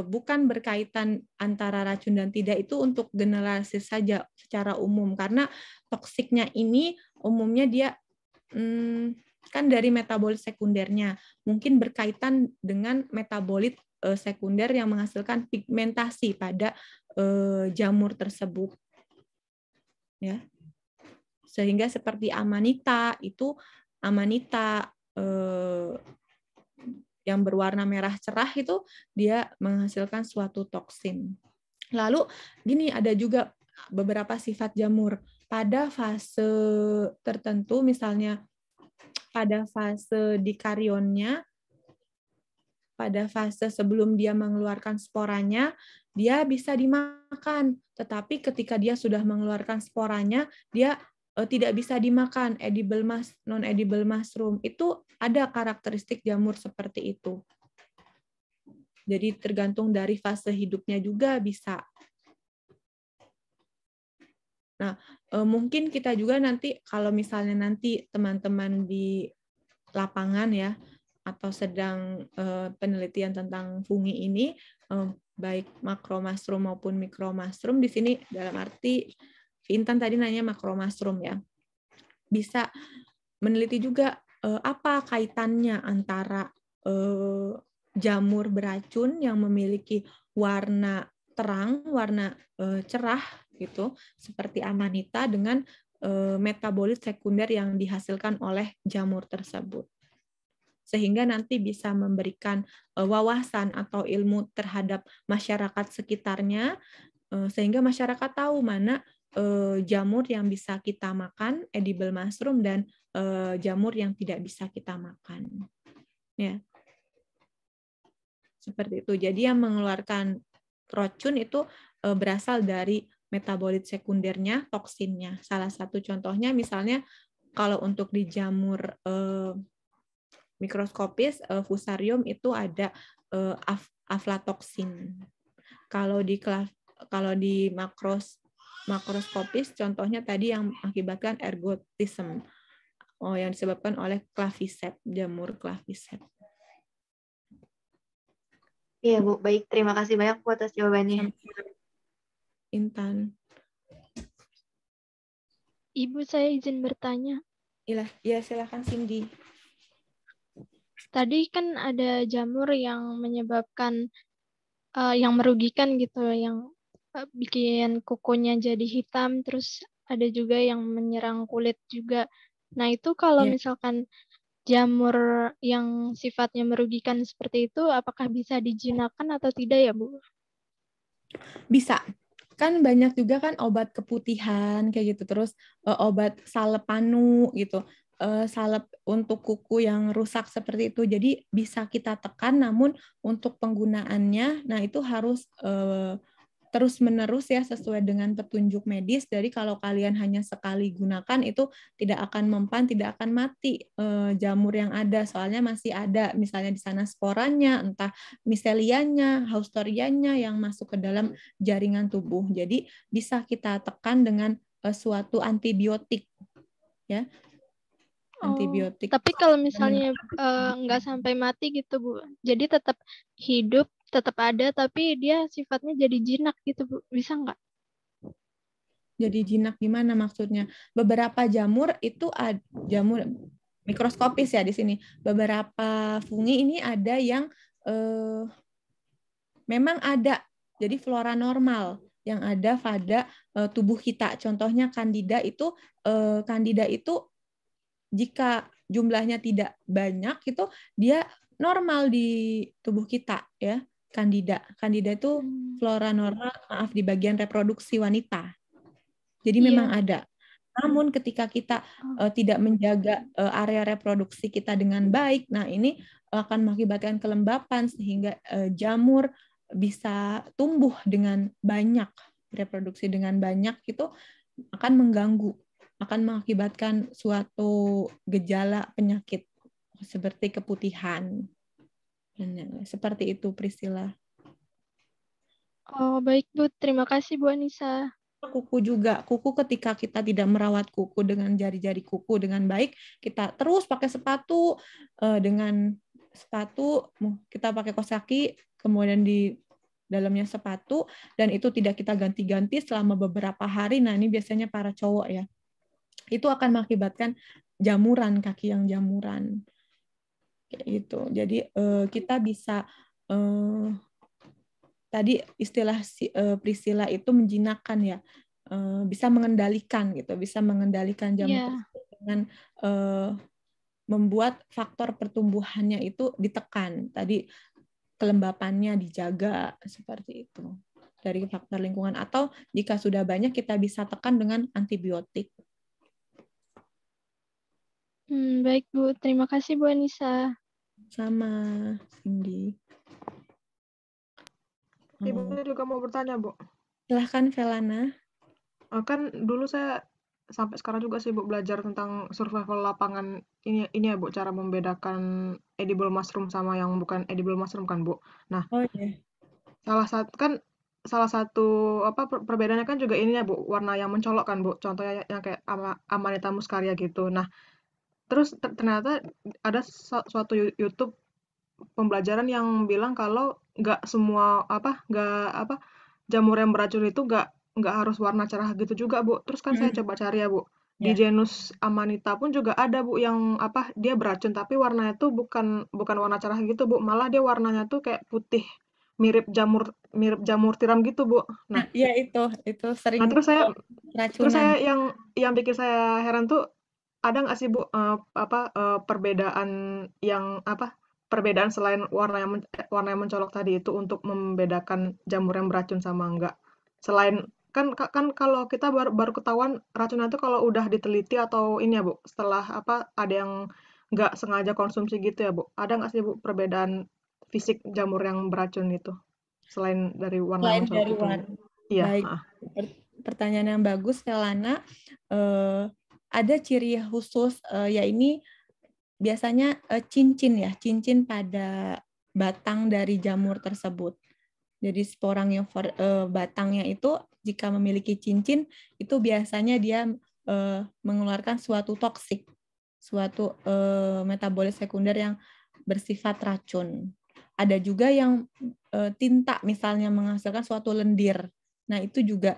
bukan berkaitan antara racun dan tidak, itu untuk generalisir saja secara umum, karena toksiknya ini umumnya dia kan dari metabolit sekundernya, mungkin berkaitan dengan metabolit sekunder yang menghasilkan pigmentasi pada jamur tersebut. Ya. Sehingga seperti amanita yang berwarna merah cerah itu dia menghasilkan suatu toksin. Lalu gini, ada juga beberapa sifat jamur pada fase tertentu, misalnya pada fase dikarionnya, pada fase sebelum dia mengeluarkan sporanya, dia bisa dimakan. Tetapi ketika dia sudah mengeluarkan sporanya, dia tidak bisa dimakan, non-edible mushroom. Itu ada karakteristik jamur seperti itu. Jadi tergantung dari fase hidupnya juga bisa. Nah, mungkin kita juga nanti, kalau misalnya nanti teman-teman di lapangan ya, atau sedang penelitian tentang fungi ini, baik makro mushroom maupun mikro mushroom, di sini dalam arti Intan tadi nanya makro mushroom ya, bisa meneliti juga apa kaitannya antara jamur beracun yang memiliki warna terang, warna cerah gitu, seperti amanita dengan metabolit sekunder yang dihasilkan oleh jamur tersebut. Sehingga nanti bisa memberikan wawasan atau ilmu terhadap masyarakat sekitarnya, sehingga masyarakat tahu mana jamur yang bisa kita makan, edible mushroom, dan jamur yang tidak bisa kita makan. Ya. Seperti itu. Jadi yang mengeluarkan racun itu berasal dari metabolit sekundernya, toksinnya. Salah satu contohnya misalnya kalau untuk di jamur mikroskopis, fusarium itu ada aflatoksin. Kalau di makroskopis contohnya tadi yang mengakibatkan ergotism, yang disebabkan oleh claviceps, jamur claviceps. Iya, Bu. Baik, terima kasih banyak Bu atas jawabannya. Intan. Ibu, saya izin bertanya. Iya, silakan Cindy. Tadi kan ada jamur yang menyebabkan, yang merugikan gitu, yang bikin kukunya jadi hitam, terus ada juga yang menyerang kulit juga. Nah, itu kalau misalkan jamur yang sifatnya merugikan seperti itu, apakah bisa dijinakkan atau tidak ya, Bu? Bisa. Kan banyak juga kan obat keputihan kayak gitu, terus obat salep panu gitu, salep untuk kuku yang rusak seperti itu. Jadi bisa kita tekan, namun untuk penggunaannya, nah itu harus terus-menerus ya sesuai dengan petunjuk medis. Jadi kalau kalian hanya sekali gunakan itu tidak akan mempan, tidak akan mati jamur yang ada, soalnya masih ada misalnya di sana sporanya, entah miselianya, haustorianya yang masuk ke dalam jaringan tubuh. Jadi bisa kita tekan dengan suatu antibiotik, ya. Antibiotik. Tapi kalau misalnya nggak sampai mati gitu, Bu, jadi tetap hidup, tetap ada, tapi dia sifatnya jadi jinak gitu, Bu. Bisa nggak? Jadi jinak gimana maksudnya? Beberapa jamur itu jamur mikroskopis ya di sini. Beberapa fungi ini ada yang memang ada. Jadi flora normal yang ada pada tubuh kita. Contohnya Candida itu jika jumlahnya tidak banyak itu dia normal di tubuh kita ya. Candida itu flora normal, maaf, di bagian reproduksi wanita. Jadi memang ada. Namun ketika kita tidak menjaga area reproduksi kita dengan baik, nah ini akan mengakibatkan kelembapan sehingga jamur bisa tumbuh dengan banyak, reproduksi dengan banyak itu akan mengganggu, akan mengakibatkan suatu gejala penyakit seperti keputihan. Seperti itu, Priscilla. Oh, baik, Bu. Terima kasih, Bu Anissa. Kuku juga. Kuku ketika kita tidak merawat kuku dengan jari-jari kuku dengan baik, kita terus pakai sepatu, dengan sepatu kita pakai kaos kaki, kemudian di dalamnya sepatu, dan itu tidak kita ganti-ganti selama beberapa hari. Nah, ini biasanya para cowok ya. Itu akan mengakibatkan jamuran, kaki yang jamuran. Kayak gitu. Jadi kita bisa tadi istilah Priscilla itu menjinakkan ya, bisa mengendalikan gitu, bisa mengendalikan jamur tersebut dengan membuat faktor pertumbuhannya itu ditekan. Tadi kelembapannya dijaga seperti itu dari faktor lingkungan, atau jika sudah banyak kita bisa tekan dengan antibiotik. Baik, Bu. Terima kasih, Bu Anissa. Sama, Cindy. Ibu juga mau bertanya, Bu. Silahkan, Velana. Kan dulu saya sampai sekarang juga sih, Bu, belajar tentang survival lapangan ini ya, Bu, cara membedakan edible mushroom sama yang bukan edible mushroom kan, Bu. Nah, salah satu perbedaannya kan juga ini ya, Bu, warna yang mencolok kan, Bu. Contohnya yang kayak Amanita muscaria gitu. Nah, terus ternyata ada suatu YouTube pembelajaran yang bilang kalau nggak semua jamur yang beracun itu nggak harus warna cerah gitu juga, Bu. Terus kan saya coba cari ya, Bu. di Ya. genus Amanita pun juga ada Bu yang apa dia beracun tapi warnanya tuh bukan warna cerah gitu Bu, malah dia warnanya tuh kayak putih mirip jamur tiram gitu Bu. Nah, Ya itu sering terus saya keracunan. yang bikin saya heran tuh ada nggak sih Bu perbedaan yang perbedaan selain warna yang mencolok tadi itu untuk membedakan jamur yang beracun sama enggak? Selain kan kalau kita baru ketahuan racunnya itu kalau udah diteliti atau ini ya Bu, setelah ada yang nggak sengaja konsumsi gitu ya Bu. Ada nggak sih Bu perbedaan fisik jamur yang beracun itu selain dari warna yang Selain mencolok dari itu? warna. Iya. Baik, pertanyaan yang bagus, Kelana. Ada ciri khusus, ya ini biasanya cincin cincin pada batang dari jamur tersebut. Jadi sporangnya batangnya itu jika memiliki cincin itu biasanya dia mengeluarkan suatu toksik, suatu metabolit sekunder yang bersifat racun. Ada juga yang tinta misalnya menghasilkan suatu lendir. Nah, itu juga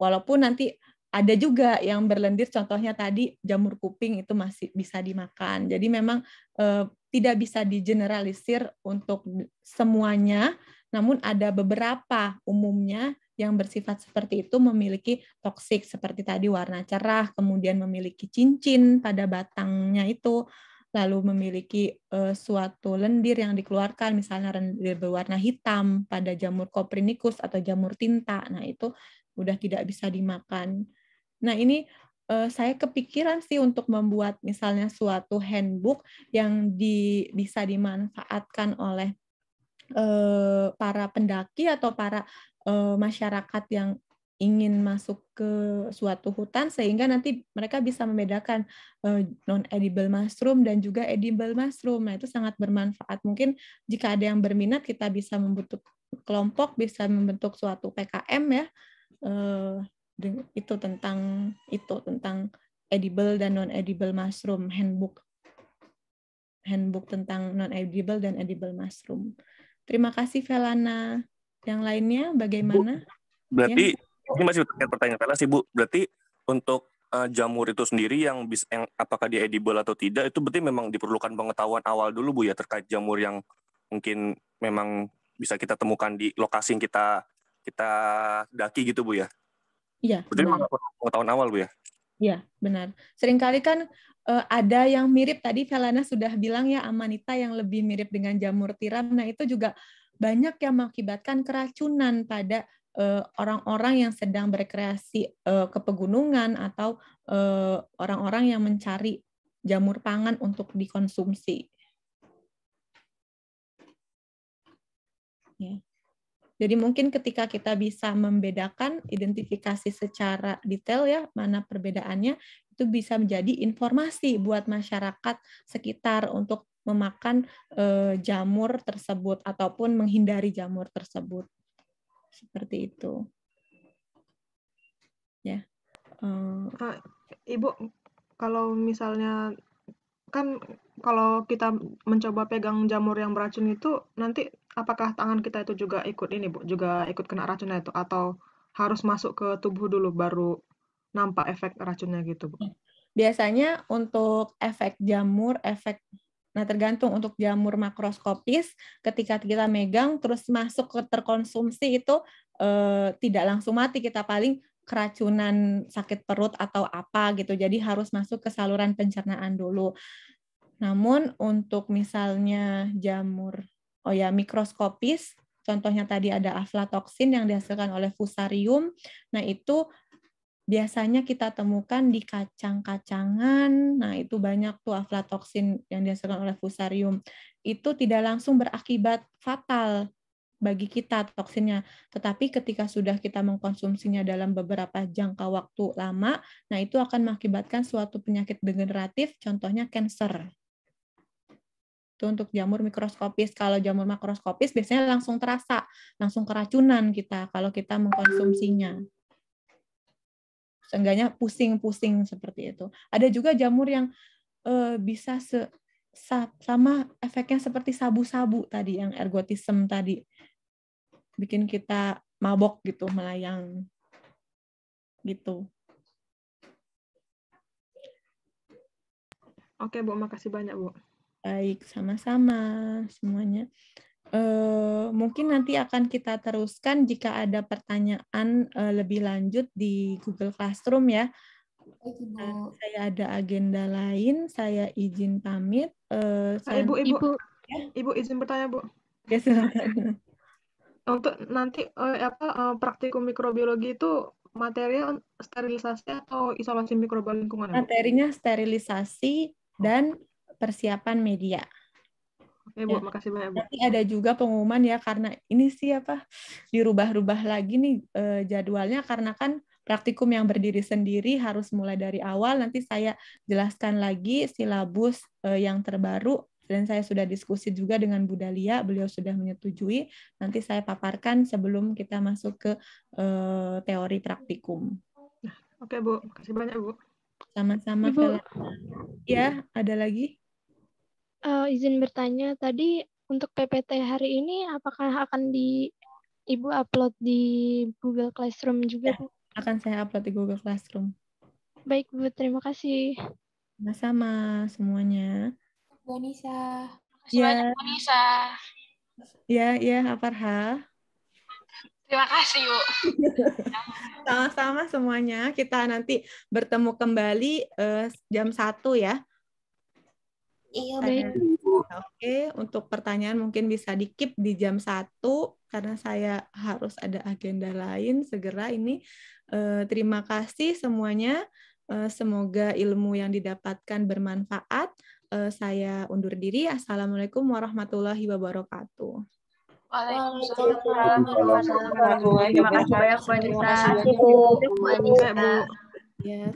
walaupun nanti ada juga yang berlendir, contohnya tadi jamur kuping itu masih bisa dimakan. Jadi memang tidak bisa digeneralisir untuk semuanya, namun ada beberapa umumnya yang bersifat seperti itu memiliki toksik seperti tadi warna cerah, kemudian memiliki cincin pada batangnya itu, lalu memiliki suatu lendir yang dikeluarkan, misalnya lendir berwarna hitam pada jamur Copernicus atau jamur tinta. Nah, itu udah tidak bisa dimakan. Nah, ini saya kepikiran sih untuk membuat misalnya suatu handbook yang bisa dimanfaatkan oleh para pendaki atau para masyarakat yang ingin masuk ke suatu hutan sehingga nanti mereka bisa membedakan non-edible mushroom dan juga edible mushroom. Nah, itu sangat bermanfaat. Mungkin jika ada yang berminat kita bisa membentuk kelompok, bisa membentuk suatu PKM ya. Itu tentang edible dan non-edible mushroom, handbook tentang non-edible dan edible mushroom. Terima kasih Velana. Yang lainnya bagaimana? Berarti ini masih terkait pertanyaan Vela sih Bu. Berarti untuk jamur itu sendiri yang apakah dia edible atau tidak itu berarti memang diperlukan pengetahuan awal dulu Bu ya terkait jamur yang mungkin memang bisa kita temukan di lokasi yang kita daki gitu Bu ya. Iya. Berarti memang pengetahuan awal Bu ya. Iya, benar. Seringkali kan ada yang mirip tadi Velana sudah bilang ya Amanita yang lebih mirip dengan jamur tiram. Nah, itu juga banyak yang mengakibatkan keracunan pada orang-orang yang sedang berrekreasi ke pegunungan atau orang-orang yang mencari jamur pangan untuk dikonsumsi. Ya. Jadi mungkin ketika kita bisa membedakan, identifikasi secara detail ya mana perbedaannya, itu bisa menjadi informasi buat masyarakat sekitar untuk memakan jamur tersebut ataupun menghindari jamur tersebut. Seperti itu. Ya. Ibu, kalau misalnya kan kalau kita mencoba pegang jamur yang beracun itu nanti apakah tangan kita itu juga ikut ini Bu, juga ikut kena racunnya itu atau harus masuk ke tubuh dulu baru nampak efek racunnya gitu Bu? Biasanya untuk efek jamur, nah tergantung untuk jamur makroskopis ketika kita megang terus masuk ke terkonsumsi itu tidak langsung mati, kita paling keracunan sakit perut atau apa gitu. Jadi harus masuk ke saluran pencernaan dulu. Namun untuk misalnya jamur mikroskopis, contohnya tadi ada aflatoksin yang dihasilkan oleh fusarium. Nah, itu biasanya kita temukan di kacang-kacangan. Nah, itu banyak tuh aflatoksin yang dihasilkan oleh fusarium. Itu tidak langsung berakibat fatal bagi kita toksinnya. Tetapi ketika sudah kita mengkonsumsinya dalam beberapa jangka waktu lama, nah itu akan mengakibatkan suatu penyakit degeneratif, contohnya kanker. Itu untuk jamur mikroskopis. Kalau jamur makroskopis biasanya langsung terasa, langsung keracunan kita kalau kita mengkonsumsinya. Seenggaknya pusing-pusing seperti itu. Ada juga jamur yang bisa sama efeknya seperti sabu-sabu tadi, yang ergotism tadi. Bikin kita mabok gitu, melayang. Gitu. Oke, Bu. Makasih banyak, Bu. Baik, sama-sama semuanya. Mungkin nanti akan kita teruskan jika ada pertanyaan lebih lanjut di Google Classroom ya. Saya ada agenda lain, saya izin pamit. Ibu izin bertanya, Bu. Ya, silakan. Untuk nanti praktikum mikrobiologi itu material sterilisasi atau isolasi mikroba lingkungan, Bu? Materinya sterilisasi dan persiapan media. Oke, Bu, makasih banyak, Bu. Nanti ada juga pengumuman ya, karena ini sih dirubah-rubah lagi nih jadwalnya, karena kan praktikum yang berdiri sendiri harus mulai dari awal. Nanti saya jelaskan lagi silabus yang terbaru, dan saya sudah diskusi juga dengan Bu Dalia, beliau sudah menyetujui. Nanti saya paparkan sebelum kita masuk ke teori praktikum. Oke, Bu, makasih banyak, Bu. Sama-sama, Ibu. Ya, ada lagi? Izin bertanya, tadi untuk PPT hari ini apakah akan Ibu upload di Google Classroom juga, Bu? Akan saya upload di Google Classroom. Baik, Bu. Terima kasih. Sama-sama semuanya. Bu Anissa. Ya. Bu Anissa. Ya, Farha. Terima kasih, Bu. Sama-sama semuanya. Kita nanti bertemu kembali jam 1 ya. Iya, Oke, untuk pertanyaan mungkin bisa di-keep di jam 1 karena saya harus ada agenda lain segera ini. Terima kasih semuanya. Semoga ilmu yang didapatkan bermanfaat. Saya undur diri. Assalamualaikum warahmatullahi wabarakatuh. Waalaikumsalam warahmatullahi wabarakatuh. Terima kasih banyak, Bu Anissa. Bu. Ya.